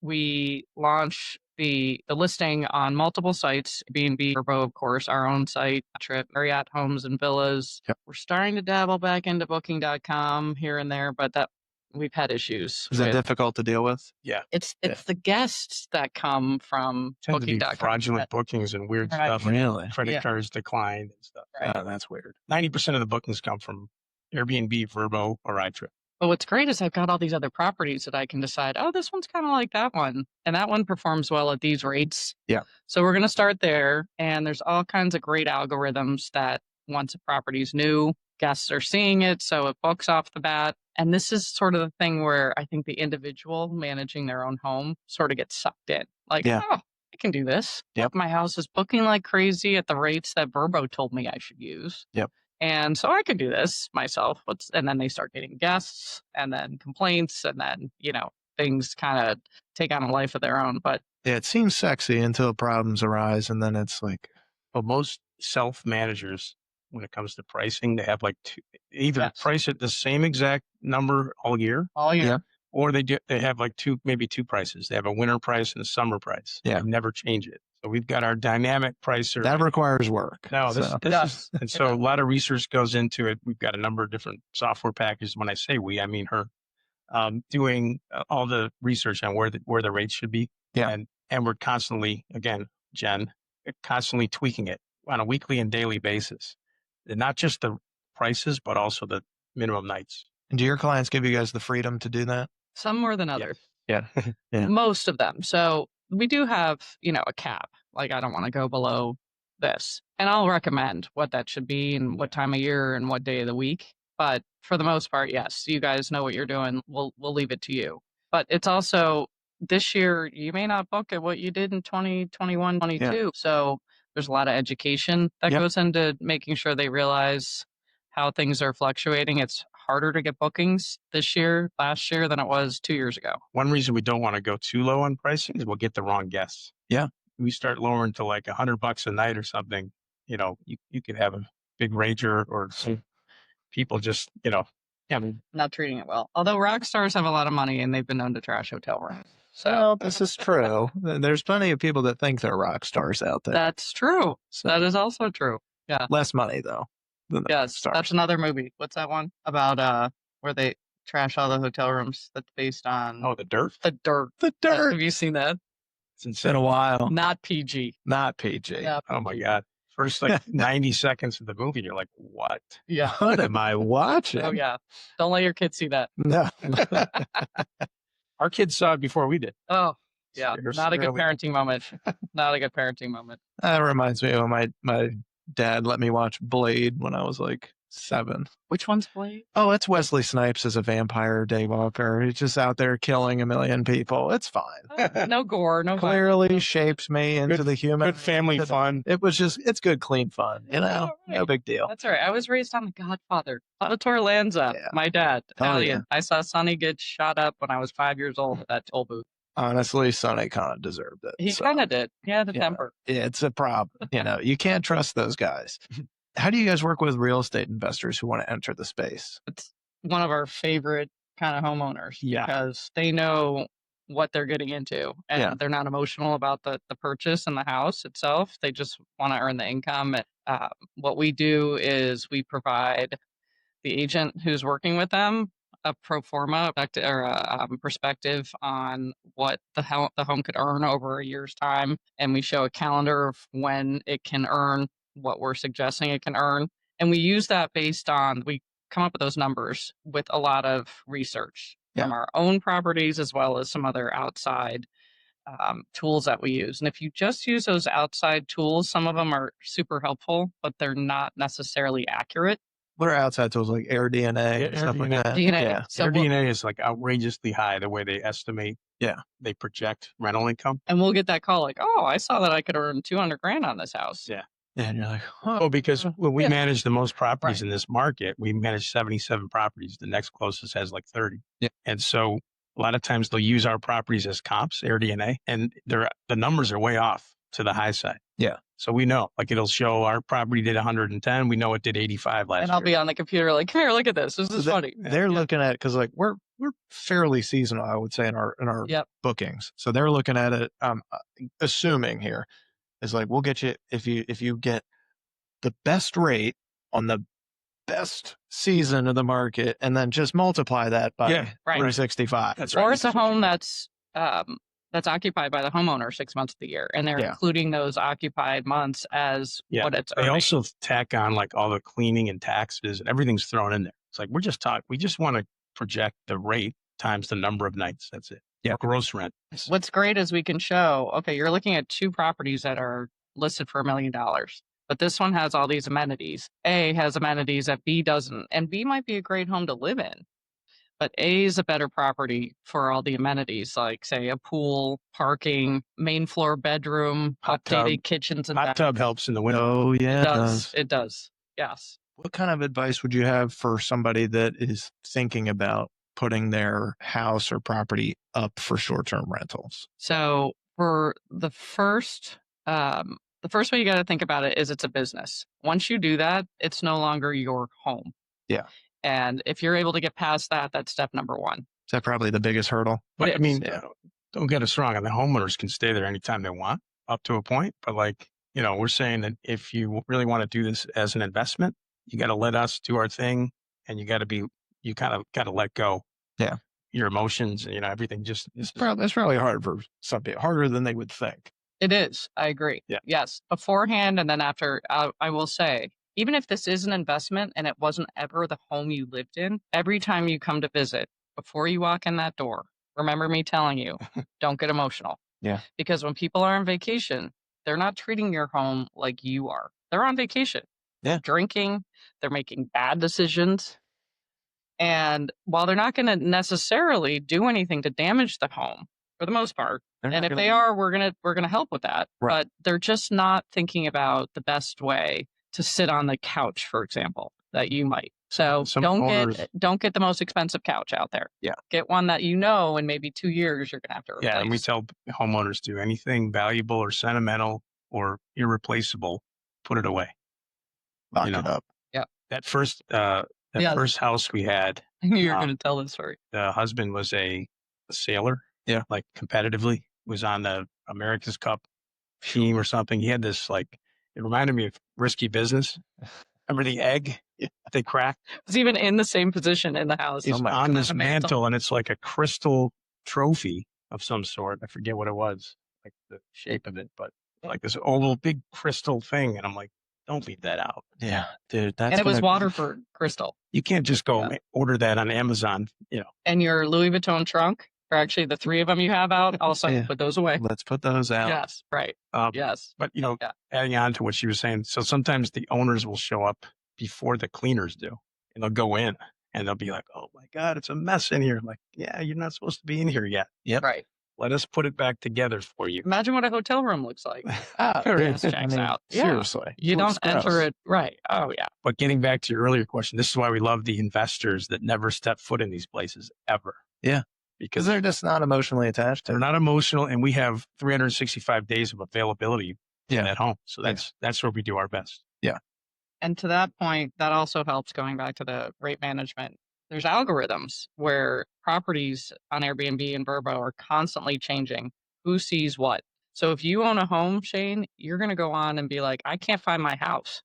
we launch the listing on multiple sites, B&B, Verbo, of course, our own site, Trip, Marriott Homes and Villas. Yep. We're starting to dabble back into booking.com here and there, but that we've had issues. is that with. difficult to deal with? Yeah. It's the guests that come from Tend to be booking.com. fraudulent bookings and weird Right. stuff. Really? Credit cards declined and stuff. Right. Oh, that's weird. 90% of the bookings come from Airbnb, Verbo, or iTrip. But what's great is I've got all these other properties that I can decide, oh, this one's kind of like that one. And that one performs well at these rates. Yeah. So we're going to start there. And there's all kinds of great algorithms that once a property's new, guests are seeing it. So it books off the bat. And this is sort of the thing where I think the individual managing their own home sort of gets sucked in. Like, Yeah. oh, I can do this. Yep. My house is booking like crazy at the rates that Verbo told me I should use. Yep. And so I could do this myself. And then they start getting guests and then complaints. And then, things kind of take on a life of their own. But Yeah, it seems sexy until problems arise. And then it's like, Well, most self-managers, when it comes to pricing, they have like either price it the same exact number all year, Yeah. or they have like maybe two prices. They have a winter price and a summer price. Yeah. They never change it. So we've got our dynamic pricer. that requires work. No, this Yes. is, and so a lot of research goes into it. We've got a number of different software packages. When I say we, I mean her, doing all the research on where the rates should be. Yeah. And we're constantly, again, Jen, constantly tweaking it on a weekly and daily basis. And not just the prices, but also the minimum nights. And do your clients give you guys the freedom to do that? some more than others. Yeah. Yeah. Most of them. So we do have, a cap. Like, I don't want to go below this. And I'll recommend what that should be and what time of year and what day of the week. But for the most part, yes, you guys know what you're doing. We'll leave it to you. But it's also this year, you may not book at what you did in 2021, 22. Yeah. So there's a lot of education that Yep. goes into making sure they realize how things are fluctuating. It's harder to get bookings last year than it was 2 years ago. One reason we don't want to go too low on pricing is we'll get the wrong guests. Yeah. We start lowering to like $100 a night or something. You could have a big rager or some people just, Not treating it well. Although rock stars have a lot of money and they've been known to trash hotel rooms. So Well, this is true. There's plenty of people that think they're rock stars out there. that's true. So, That is also true. less money though than the Yes, stars. that's another movie. What's that one about? Where they trash all the hotel rooms? That's based on the dirt. The Dirt. The Dirt. Have you seen that? It's It's been a insane. while. Not PG. Not PG. Yeah, Oh my PG. God. First like 90 seconds of the movie, you're like, what? Yeah. What am I watching? Oh yeah. Don't let your kids see that. No. Our kids saw it before we did. Oh yeah. You're Not a good really- parenting moment. Not a good parenting moment. That reminds me of my dad let me watch Blade when I was like 7. Which one's Blade? Oh, it's Wesley Snipes as a vampire daywalker. He's just out there killing a million people. It's fine. No gore. No Clearly shapes me into the human. Good family fun. It was just, it's good, clean fun. You know, no Right. big deal. That's all right. I was raised on The Godfather. Salvatore Lanza, Yeah. my dad, Oh, Italian. yeah. I saw Sonny get shot up when I was 5 years old at that toll booth. Honestly, Sonny kind of deserved it. He so, kind of did. He had a Yeah. temper. It's a problem. You can't trust those guys. How do you guys work with real estate investors who want to enter the space? It's one of our favorite kind of homeowners Yeah. because they know what they're getting into and Yeah. they're not emotional about the purchase and the house itself. They just want to earn the income. What we do is we provide the agent who's working with them a pro forma perspective on what the home could earn over a year's time. And we show a calendar of when it can earn what we're suggesting it can earn. And we use that we come up with those numbers with a lot of research from our own properties as well as some other outside tools that we use. And if you just use those outside tools, some of them are super helpful, but they're not necessarily accurate. What are outside tools like Air DNA Yeah, and stuff like AirDNA. that? DNA. Yeah. So Their we'll, DNA is like outrageously high the way they estimate. Yeah. They project rental income. and we'll get that call like, oh, I saw that I could earn $200,000 on this house. Yeah. Yeah, and you're like, huh. Well, because when we Yeah. manage the most properties Right. in this market, we manage 77 properties. The next closest has like 30. Yeah. And so a lot of times they'll use our properties as comps, Air DNA, and the numbers are way off to the high side. Yeah. So we know, like it'll show our property did 110. We know it did 85 last And I'll year. be on the computer like, come here, look at this. This is funny. They're looking at, because like we're fairly seasonal, I would say, in our Yep. bookings. So they're looking at it. Assuming here is like, we'll get you if you get the best rate on the best season of the market, and then just multiply that by Yeah, right. 365. That's Or right. it's a home that's occupied by the homeowner 6 months of the year, and they're Yeah. including those occupied months as what it's They earning. also tack on like all the cleaning and taxes and everything's thrown in there. It's like we just want to project the rate times the number of nights. That's it. Yeah. Or gross rent. What's great is we can show, okay, you're looking at 2 properties that are listed for $1 million, but this one has all these amenities. A has amenities that B doesn't, and B might be a great home to live in, but A is a better property for all the amenities, like say a pool, parking, main floor bedroom, Hot tub. updated kitchens and Hot tub helps in the winter. Oh yeah, It does. It does. Yes. What kind of advice would you have for somebody that is thinking about putting their house or property up for short-term rentals? So for the first way you got to think about it is it's a business. Once you do that, it's no longer your home. Yeah. And if you're able to get past that, that's step number 1. Is that probably the biggest hurdle? But I mean, Yeah. don't get us wrong. And the homeowners can stay there anytime they want up to a point. But like, we're saying that if you really want to do this as an investment, you got to let us do our thing, and you kind of got to let go. Yeah. Your emotions, everything It's probably hard for some people, harder than they would think. It is. I agree. Yeah. Yes. Beforehand and then after, I will say, even if this is an investment and it wasn't ever the home you lived in, every time you come to visit, before you walk in that door, remember me telling you, don't get emotional. Yeah. Because when people are on vacation, they're not treating your home like you are. They're on vacation. Yeah. Drinking, they're making bad decisions. And while they're not going to necessarily do anything to damage the home, for the most part, and if they are, we're gonna help with that. Right. But they're just not thinking about the best way to sit on the couch, for example, that you might. So Some don't owners- get the most expensive couch out there. Yeah. Get one that in maybe 2 years you're gonna have to replace. Yeah, and we tell homeowners to anything valuable or sentimental or irreplaceable, put it away. Lock it up. That first Yes. first house we had, I knew you were gonna tell this story. the husband was a sailor. Yeah. Like competitively, was on the America's Cup team or something. He had this it reminded me of Risky Business. Remember the egg they cracked? It's even in the same position in the house. It's Oh my on God, this mantle, and it's like a crystal trophy of some sort. I forget what it was, like the shape of it, but like this oval big crystal thing. And I'm like, don't leave that out. Yeah, dude. That's And it was gonna- Waterford crystal. You can't just go order that on Amazon. And your Louis Vuitton trunk, or actually the 3 of them you have out, also Yeah. put those away. Let's put those out. Yes, right. Yes. But Yeah. adding on to what she was saying, so sometimes the owners will show up before the cleaners do, and they'll go in and they'll be like, "Oh my God, it's a mess in here." I'm like, yeah, you're not supposed to be in here yet. Yep. Right. Let us put it back together for you. Imagine what a hotel room looks like. Yes, checks out. Yeah. Seriously. You don't Looks gross. enter it. Right. Oh, yeah. But getting back to your earlier question, this is why we love the investors that never step foot in these places ever. Yeah. Because Because they're just not emotionally attached to they're it. not emotional, and we have 365 days of availability Yeah. at home. So that's where we do our best. And to that point, that also helps going back to the rate management. There's algorithms where properties on Airbnb and Vrbo are constantly changing who sees what. So if you own a home, Shane, you're going to go on and be like, I can't find my house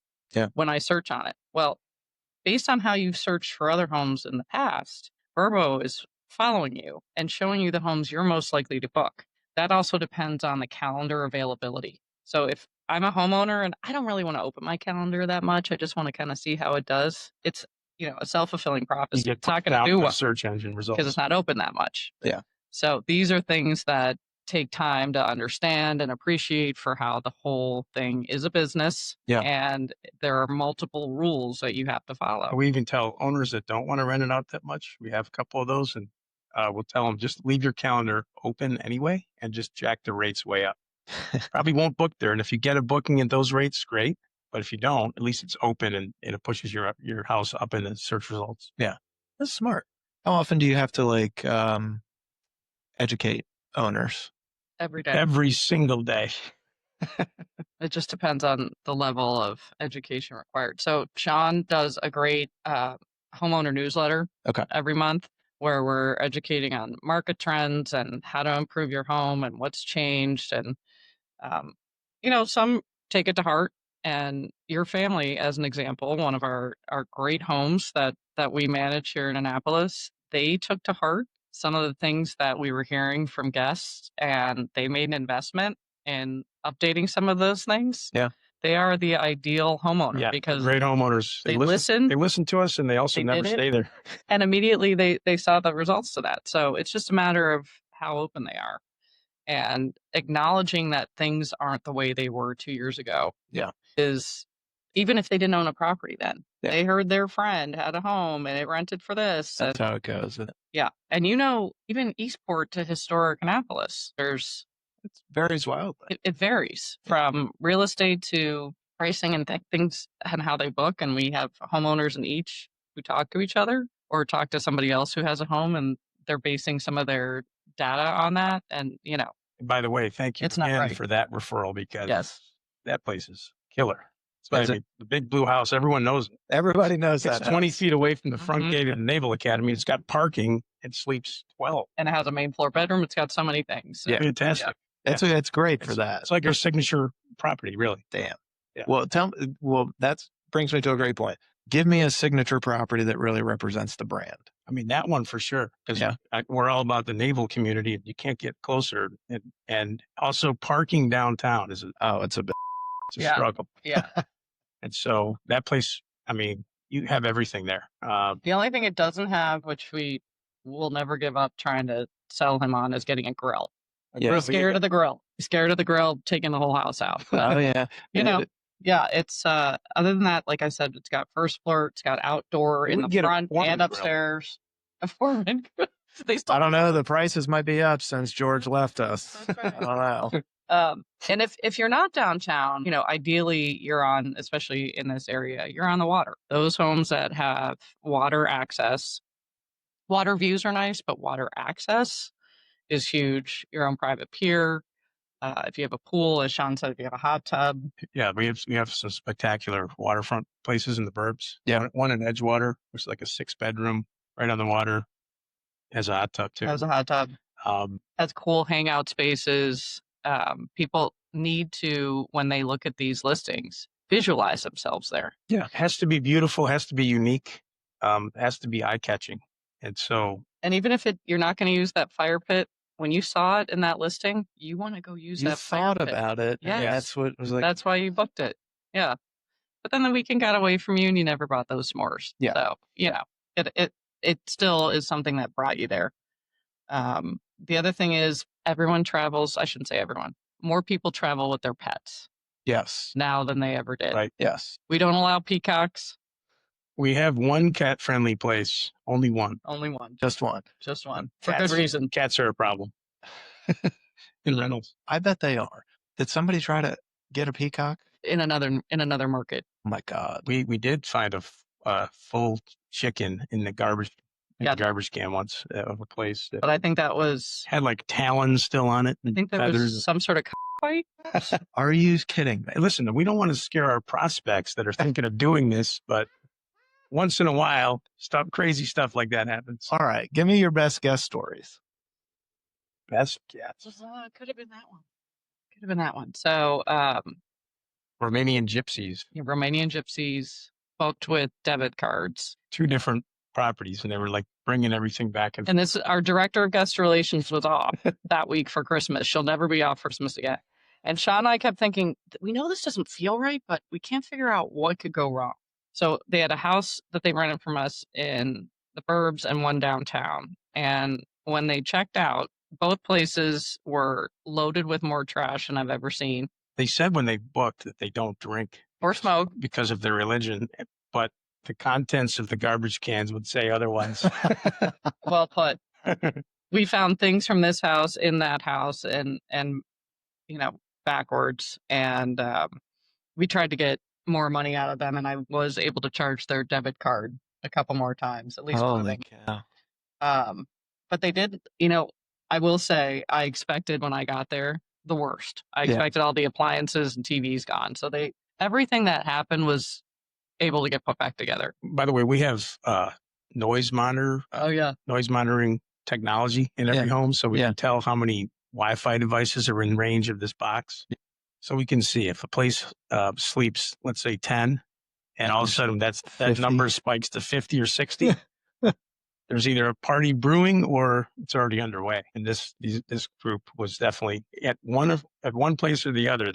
when I search on it. Well, based on how you've searched for other homes in the past, Vrbo is following you and showing you the homes you're most likely to book. That also depends on the calendar availability. So if I'm a homeowner and I don't really want to open my calendar that much, I just want to kind of see how it does. It's, a self-fulfilling You prophecy. get It's not going down to do the well search engine results. because it's not open that much. Yeah. So these are things that take time to understand and appreciate for how the whole thing is a business. Yeah. And there are multiple rules that you have to follow. We even tell owners that don't want to rent it out that much. We have a couple of those, and we'll tell them just leave your calendar open anyway and just jack the rates way up. Probably won't book there. And if you get a booking at those rates, great. But if you don't, at least it's open and it pushes your house up in the search results. Yeah. That's smart. How often do you have to like educate owners? Every day. Every single day. It just depends on the level of education required. So Sean does a great homeowner newsletter every month where we're educating on market trends and how to improve your home and what's changed. And, some take it to heart. And your family, as an example, one of our great homes that we manage here in Annapolis, they took to heart some of the things that we were hearing from guests, and they made an investment in updating some of those things. Yeah. They are the ideal homeowner because great homeowners. They listen. They listen to us, and they also never stay there. And immediately they saw the results to that. So it's just a matter of how open they are and acknowledging that things aren't the way they were 2 years ago. Yeah. Is even if they didn't own a property then. Yeah. They heard their friend had a home and it rented for this. That's how it goes. Yeah. And even Eastport to historic Annapolis, it varies wildly. It varies from real estate to pricing and things and how they book. And we have homeowners in each who talk to each other or talk to somebody else who has a home, and they're basing some of their data on that. And, by the way, thank you again for that referral, because that place is killer. The big blue house, everyone knows it. Everybody knows that. It's 20 feet away from the front gate of the Naval Academy. It's got parking. It sleeps 12. And it has a main floor bedroom. It's got so many things. Yeah. Fantastic. Yeah. It's great for that. It's like our signature property, really. Damn. Yeah. Well, that brings me to a great point. Give me a signature property that really represents the brand. I mean, that one for sure. Because we're all about the naval community. You can't get closer. And also parking downtown is it's a struggle. Yeah. And so that place, I mean, you have everything there. The only thing it doesn't have, which we will never give up trying to sell him on, is getting a grill. We're scared of the grill. Scared of the grill taking the whole house out. Oh, yeah. It's other than that, like I said, it's got first floor, it's got outdoor in the front and upstairs. I don't know. The prices might be up since George left us. That's right. I don't know. And if you're not downtown, ideally you're on, especially in this area, you're on the water. Those homes that have water access, water views are nice, but water access is huge. Your own private pier. If you have a pool, as Sean said, if you have a hot tub. Yeah, we have some spectacular waterfront places in the burbs. Yeah. One in Edgewater, which is like a 6-bedroom right on the water. Has a hot tub too. Has a hot tub. Has cool hangout spaces. People need to, when they look at these listings, visualize themselves there. Yeah. It has to be beautiful, has to be unique, has to be eye-catching. And even if you're not going to use that fire pit, when you saw it in that listing, you want to go use that fire pit. You thought about it. Yes. That's what was like. That's why you booked it. Yeah. But then the weekend got away from you and you never bought those s'mores. Yeah. So, it still is something that brought you there. The other thing is everyone travels. I shouldn't say everyone. More people travel with their pets. Yes. Now than they ever did. Right. Yes. We don't allow peacocks. We have one cat-friendly place. Only one. Only one. Just one. Just one. For good reason. Cats are a problem. In rentals. I bet they are. Did somebody try to get a peacock? In another market. Oh my God. We did find a full chicken in the garbage can once of a place. But I think that was... Had like talons still on it. I think that was some sort of fight. Are you kidding me? Listen, we don't want to scare our prospects that are thinking of doing this, but once in a while, crazy stuff like that happens. All right. Give me your best guest stories. Best guest. Could have been that one. So, Romanian gypsies booked with debit cards. 2 different properties, and they were like bringing everything back. And this, our director of guest relations was off that week for Christmas. She'll never be off for Christmas again. And Sean and I kept thinking, we know this doesn't feel right, but we can't figure out what could go wrong. So they had a house that they rented from us in the burbs and one downtown. And when they checked out, both places were loaded with more trash than I've ever seen. They said when they booked that they don't drink Or smoke. because of their religion, but the contents of the garbage cans would say otherwise. Well put. We found things from this house in that house and backwards. And we tried to get more money out of them, and I was able to charge their debit card a couple more times, at least one of Holy them. cow. But they did, I will say I expected when I got there the worst. I Yeah. expected all the appliances and TVs gone. So everything that happened was able to get put back together. By the way, we have noise monitoring technology in every home, so we can tell how many Wi-Fi devices are in range of this box. So we can see if a place sleeps, let's say 10, and all of a sudden that number spikes to 50 or 60. There's either a party brewing or it's already underway. And this group was definitely at one place or the other.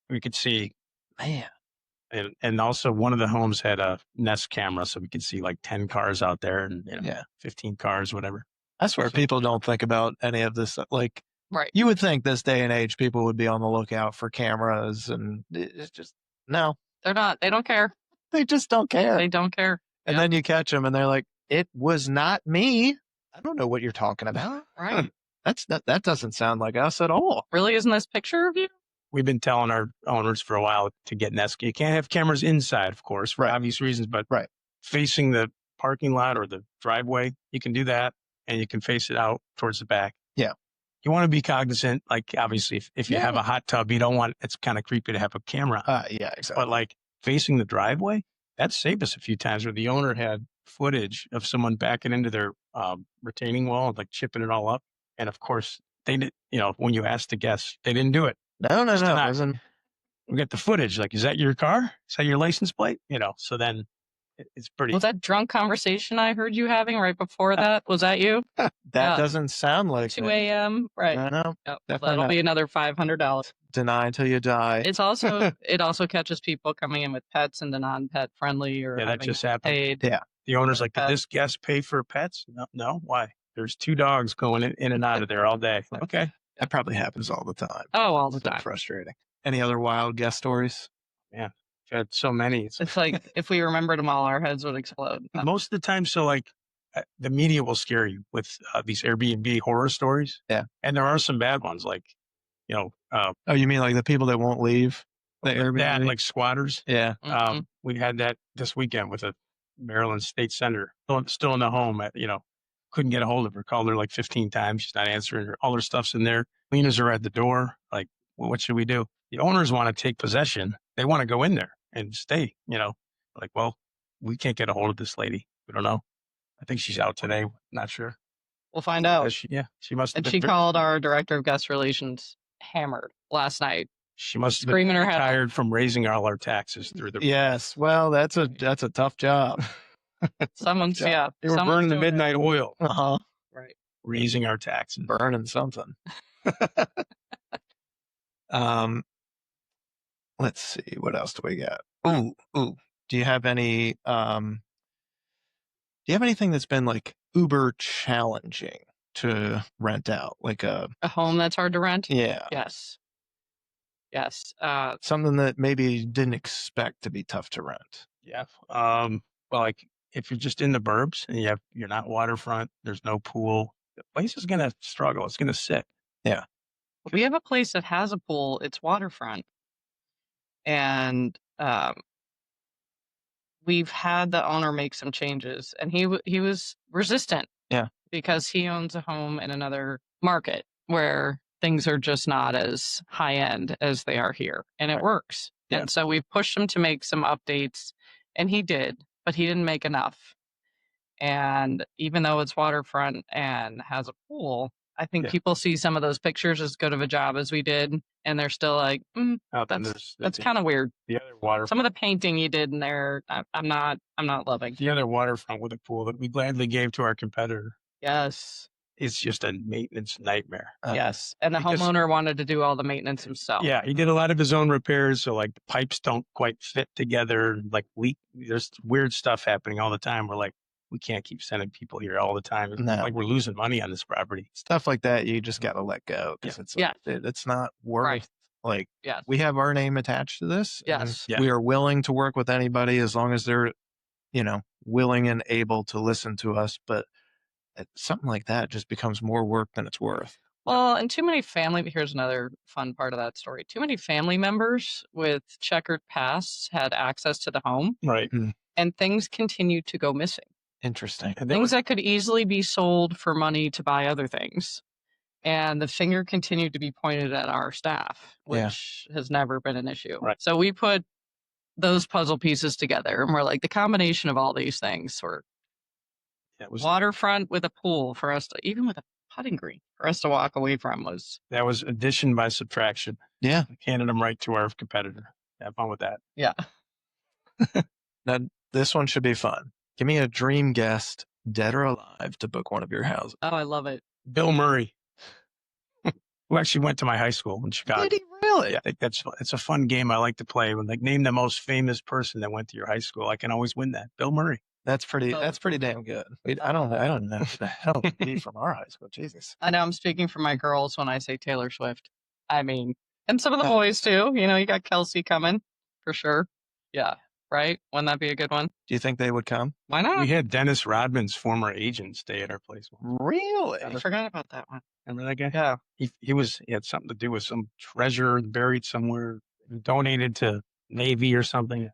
We could see, Man. and also one of the homes had a Nest camera, so we could see like 10 cars out there and 15 cars, whatever. I swear people don't think about any of this. Like, right. You would think this day and age people would be on the lookout for cameras, and it's just no. They're not. They don't care. They just don't care. They don't care. And then you catch them, and they're like, "It was not me. I don't know what you're talking about." Right. That doesn't sound like us at all. Really, isn't this picture of you? We've been telling our owners for a while to get Nest. You can't have cameras inside, of course, for obvious reasons, but facing the parking lot or the driveway, you can do that, and you can face it out towards the back. Yeah. You want to be cognizant, like obviously if you have a hot tub, you don't want, it's kind of creepy to have a camera. Yeah, exactly. But like facing the driveway, that saved us a few times where the owner had footage of someone backing into their retaining wall, like chipping it all up. And of course they did, when you asked the guests, they didn't do it. No. We got the footage. Like, is that your car? Is that your license plate? So then it's pretty. Was that drunk conversation I heard you having right before that? Was that you? That doesn't sound like 2 a.m. Right. I know. Oh, that'll be another $500. Deny until you die. It's also it also catches people coming in with pets and the non-pet friendly or that just happened. Paid. Yeah. The owner's like, did this guest pay for pets? No. Why? There's 2 dogs going in and out of there all day. Okay. That probably happens all the time. Oh, all the time. Frustrating. Any other wild guest stories? Yeah. I've had so many. It's like if we remembered them all, our heads would explode. Most of the time, so like the media will scare you with these Airbnb horror stories. Yeah. And there are some bad ones, like, oh, you mean like the people that won't leave the Airbnb? Like squatters. Yeah. We had that this weekend with a Maryland state senator still in the home couldn't get a hold of her, called her like 15 times. She's not answering her. All her stuff's in there. Cleaners are at the door. Like, well, what should we do? The owners want to take possession. They want to go in there and stay, like, well, we can't get a hold of this lady. We don't know. I think she's out today. Not sure. We'll find out. She must have And she called our director of guest relations hammered last night. She must have screaming been her head tired from raising all our taxes through the. Yes. Well, that's a tough job. Someone's, They were burning the midnight oil. Right. Raising our taxes. Burning something. Let's see. What else do we got? Ooh. Do you have any, do you have anything that's been like uber challenging to rent out? Like a home that's hard to rent? Yeah. Yes. Something that maybe you didn't expect to be tough to rent. Yeah. Well, like if you're just in the burbs and you're not waterfront, there's no pool, the place is going to struggle. It's going to sit. Yeah. We have a place that has a pool. It's waterfront. And we've had the owner make some changes, and he was resistant. Yeah. Because he owns a home in another market where things are just not as high end as they are here, and it works. Yeah. And so we pushed him to make some updates, and he did, but he didn't make enough. And even though it's waterfront and has a pool, I think people see some of those pictures as good of a job as we did, and they're still like, that's kind of weird. The other waterfront. Some of the painting you did in there, I'm not loving. The other waterfront with a pool that we gladly gave to our competitor. Yes. It's just a maintenance nightmare. Yes. And the homeowner wanted to do all the maintenance himself. Yeah. He did a lot of his own repairs. So like the pipes don't quite fit together. Like there's weird stuff happening all the time. We're like, we can't keep sending people here all the time. It's No. like we're losing money on this property. Stuff like that, you just got to let go because it's Yeah. it's not worth Right. like Yes. we have our name attached to this. and Yes. Yeah. We are willing to work with anybody as long as they're, willing and able to listen to us. But something like that just becomes more work than it's worth. Well, and here's another fun part of that story. Too many family members with checkered pasts had access to the home, Right. and things continued to go missing. Interesting. And Things that could easily be sold for money to buy other things. And the finger continued to be pointed at our staff, Yeah. which has never been an issue. Right. So we put those puzzle pieces together, and we're like, the combination of all these things, or it was waterfront with a pool for us to, even with a putting green for us to walk away from, was that was addition by subtraction. Yeah. Handed them right to our competitor. Have fun with that. yeah. Now, this one should be fun. Give me a dream guest, dead or alive, to book one of your houses. Oh, I love it. Bill Murray, who actually went to my high school in Chicago. Did he really? Yeah, I think it's a fun game I like to play. When name the most famous person that went to your high school, I can always win that. Bill Murray. That's pretty Oh. damn good. I don't know who the hell would be from our high school. Jesus. I know I'm speaking for my girls when I say Taylor Swift. I mean, and some of the boys too. You got Kelsey coming for sure. Yeah. Right? Wouldn't that be a good one? Do you think they would come? Why not? We had Dennis Rodman's former agent stay at our place. Really? I forgot about that one. Remember that guy? Yeah. He had something to do with some treasure buried somewhere, donated to Navy or something.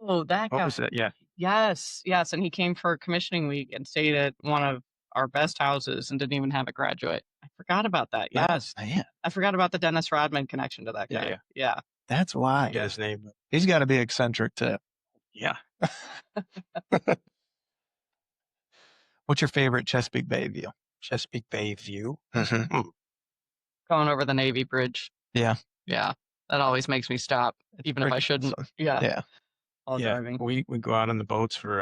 Oh, that What guy. was that? Yeah. Yes. And he came for commissioning week and stayed at one of our best houses and didn't even have a graduate. I forgot about that. Yes. Man, I forgot about the Dennis Rodman connection to that guy. Yeah. that's why. Get his name. But He's got to be eccentric too. yeah. What's your favorite Chesapeake Bay view? Chesapeake Bay view. Mm-hmm. Going over the Navy Bridge. Yeah. Yeah. That always makes me stop, even if I shouldn't. Yeah. Yeah. While driving. We go out on the boats for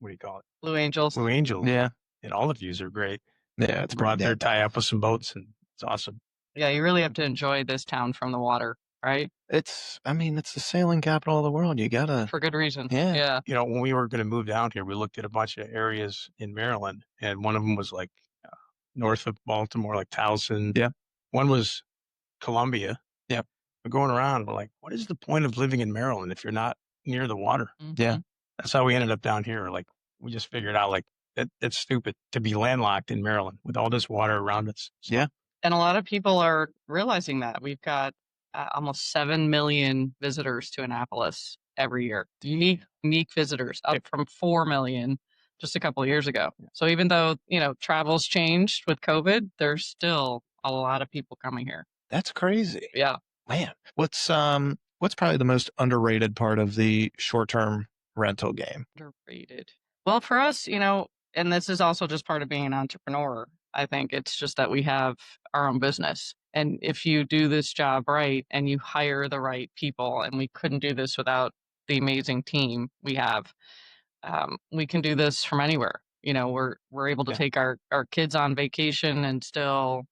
what do you call it? Blue Angels. Blue Angel. Yeah. And all the views are great. Yeah. It's Go out pretty there, damn tie up with some boats, and it's awesome. Yeah, you really have to enjoy this town from the water, right? It's the sailing capital of the world. You gotta. For good reason. Yeah. Yeah. When we were going to move down here, we looked at a bunch of areas in Maryland, and one of them was like north of Baltimore, like Towson. Yeah. One was Columbia. Yep. We're going around. We're like, what is the point of living in Maryland if you're not near the water? Yeah. That's how we ended up down here. Like, we just figured out like that's stupid to be landlocked in Maryland with all this water around us. Yeah. And a lot of people are realizing that. We've got almost 7 million visitors to Annapolis every year. Unique visitors, up from 4 million just a couple of years ago. So even though, travel's changed with COVID, there's still a lot of people coming here. That's crazy. Yeah. Man, what's probably the most underrated part of the short-term rental game? Underrated. Well, for us, and this is also just part of being an entrepreneur. I think it's just that we have our own business. And if you do this job right and you hire the right people, and we couldn't do this without the amazing team we have, we can do this from anywhere. We're able to take our kids on vacation and still,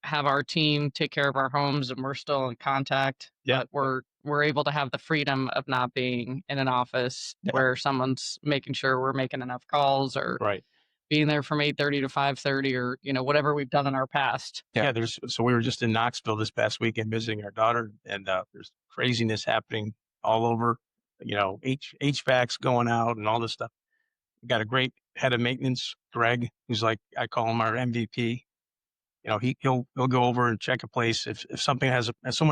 have our team take care of our homes, and we're still in contact. Yeah. But we're able to have the freedom of not being in an office where someone's making sure we're making enough calls, or Right. being there from 8:30 to 5:30, or whatever we've done in our past. Yeah. So we were just in Knoxville this past weekend visiting our daughter, and there's craziness happening all over. HVAC's going out and all this stuff. We got a great head of maintenance, Greg, who's like, I call him our MVP. He'll go over and check a place if someone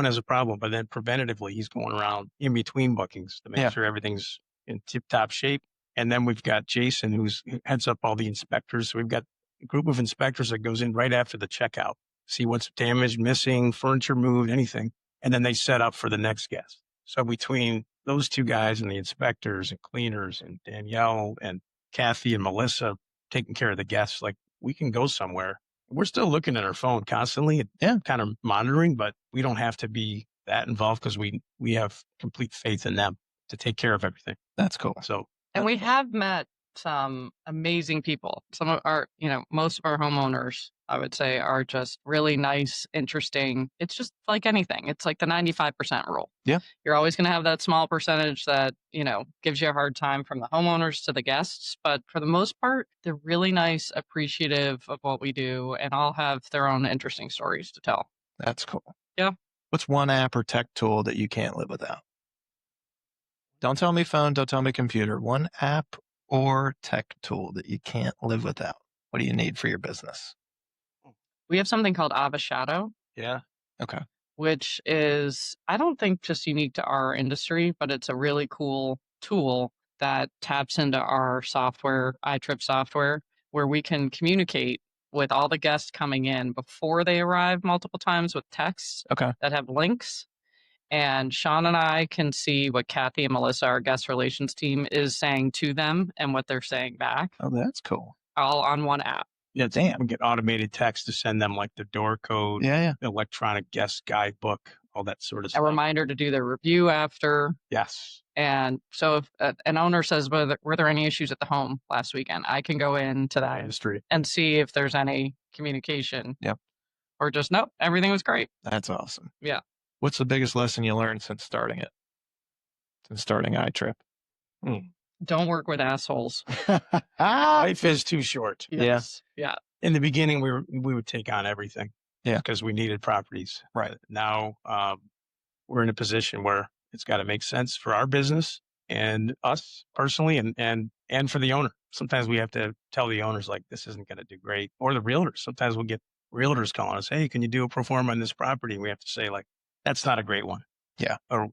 has a problem, but then preventatively he's going around in between bookings to make sure everything's in tip top shape. And then we've got Jason, who heads up all the inspectors. So we've got a group of inspectors that goes in right after the checkout, see what's damaged, missing, furniture moved, anything. And then they set up for the next guest. So between those two guys and the inspectors and cleaners and Danielle and Kathy and Melissa taking care of the guests, like, we can go somewhere. We're still looking at our phone constantly and kind of monitoring, but we don't have to be that involved because we have complete faith in them to take care of everything. That's cool. So, And we have met some amazing people. Some of our, most of our homeowners, I would say, are just really nice, interesting. It's just like anything. It's like the 95% rule. Yeah. You're always going to have that small percentage that, gives you a hard time, from the homeowners to the guests. But for the most part, they're really nice, appreciative of what we do, and all have their own interesting stories to tell. That's cool. Yeah. What's one app or tech tool that you can't live without? Don't tell me phone, don't tell me computer. One app or tech tool that you can't live without. What do you need for your business? We have something called Avashadow. Yeah. Okay. Which is, I don't think just unique to our industry, but it's a really cool tool that taps into our software, iTrip software, where we can communicate with all the guests coming in before they arrive multiple times with texts Okay. that have links. And Sean and I can see what Kathy and Melissa, our guest relations team, is saying to them and what they're saying back, Oh, that's cool. all on one app. Yeah, Damn. we get automated text to send them like the door code, Yeah. electronic guest guidebook, all that sort of A stuff. reminder to do their review after. Yes. And so if an owner says, were there any issues at the home last weekend? I can go into that Industry. and see if there's any communication. Yep. Or just, nope, everything was great. That's awesome. Yeah. What's the biggest lesson you learned since starting it? Since starting iTrip? Don't work with assholes. Life is too short. Yes. Yeah. In the beginning, we would take on everything. Yeah. Because we needed properties. Right. Now we're in a position where it's got to make sense for our business and us personally and for the owner. Sometimes we have to tell the owners, like, this isn't going to do great. Or the realtors. Sometimes we'll get realtors calling us, hey, can you do a pro forma on this property? And we have to say, like, that's not a great one. Yeah. Or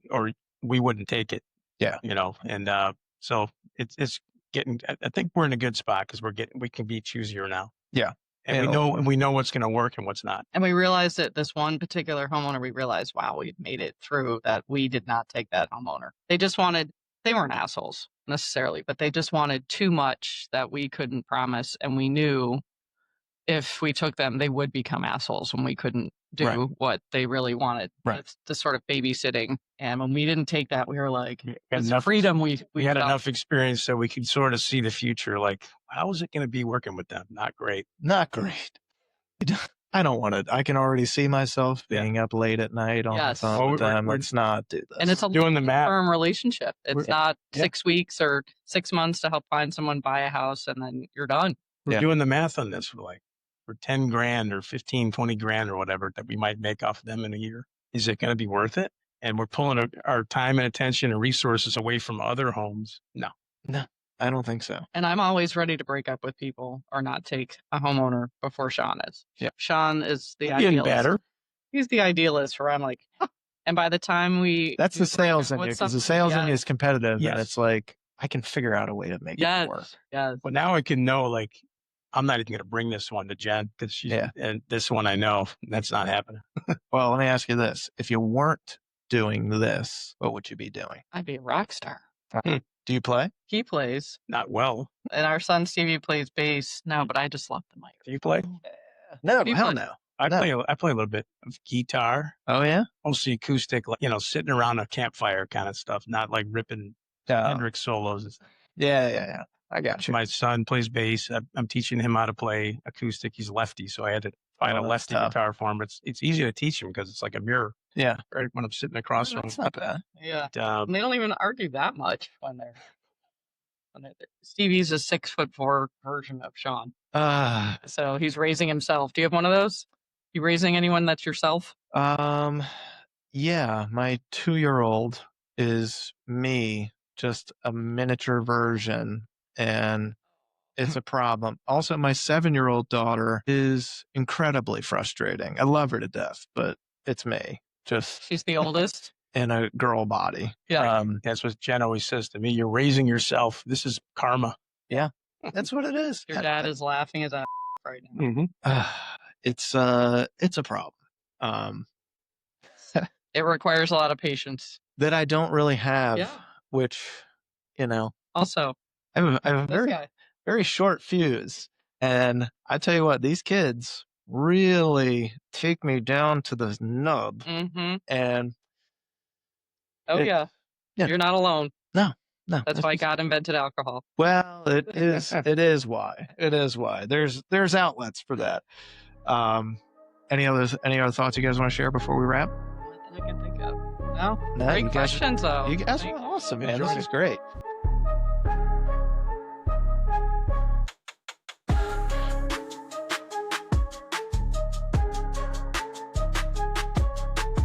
we wouldn't take it. Yeah. And so it's getting, I think we're in a good spot because we can be choosier now. Yeah. And we know what's going to work and what's not. And we realized that this one particular homeowner, we realized, wow, we made it through that. We did not take that homeowner. They weren't assholes necessarily, but they just wanted too much that we couldn't promise. And we knew if we took them, they would become assholes when we couldn't do what they really wanted. Right. It's the sort of babysitting. And when we didn't take that, we were like, it's enough freedom. We had felt. enough experience so we could sort of see the future. Like, how is it going to be working with them? Not great. Not great. I don't want to. I can already see myself being up late at night on the phone with them. Let's not do this. And it's a doing the math. long-term relationship. It's not 6 weeks or 6 months to help find someone, buy a house, and then you're done. We're doing the math on this. We're like, for 10 grand or 15, 20 grand or whatever that we might make off of them in a year. Is it going to be worth it? And we're pulling our time and attention and resources away from other homes. No, I don't think so. And I'm always ready to break up with people or not take a homeowner before Sean is. Yeah. Sean is the getting idealist. better. He's the idealist where I'm like, and by the time that's the sales in you, because the sales in you is competitive. Yes. And it's like, I can figure out a way to make it work. Yes. But now I can know, like, I'm not even going to bring this one to Jen because and this one I know that's not happening. Well, let me ask you this. If you weren't doing this, what would you be doing? I'd be a rock star. Do you play? He plays. Not well. And our son Stevie plays bass. No, but I just love the mic. Do you play? No, You hell play? no. I play a little bit of guitar, Oh, yeah? mostly acoustic, like, sitting around a campfire kind of stuff, not like ripping Hendrix solos. Yeah. I got you. My son plays bass. I'm teaching him how to play acoustic. He's lefty, so I had to find a lefty guitar for him. But it's easy to teach him because it's like a mirror. Yeah. Right when I'm sitting across from him. That's not bad. Yeah. And, And they don't even argue that much when they're Stevie's a 6'4" version of Sean. So he's raising himself. Do you have one of those? You raising anyone that's yourself? Yeah, my 2-year-old is me, just a miniature version, and it's a problem. Also, my 7-year-old daughter is incredibly frustrating. I love her to death, but it's me, just She's the oldest. in a girl body. Yeah. that's what Jen always says to me. You're raising yourself. This is karma. Yeah, that's what it is. Your dad is laughing his ass right now. It's a problem. It requires a lot of patience. That I don't really have, Yeah. which, Also, I have a this guy. very short fuse. And I tell you what, these kids really take me down to the nub. Mm-hmm. And Oh, yeah. You're not alone. no, No, That's why God invented alcohol. Well, it is. It is why. It is why. There's outlets for that. Any other thoughts you guys want to share before we wrap? Nothing I can think of. No, No, great you guys- questions though. You guys Thank- were awesome, man. This Enjoyed is it. great.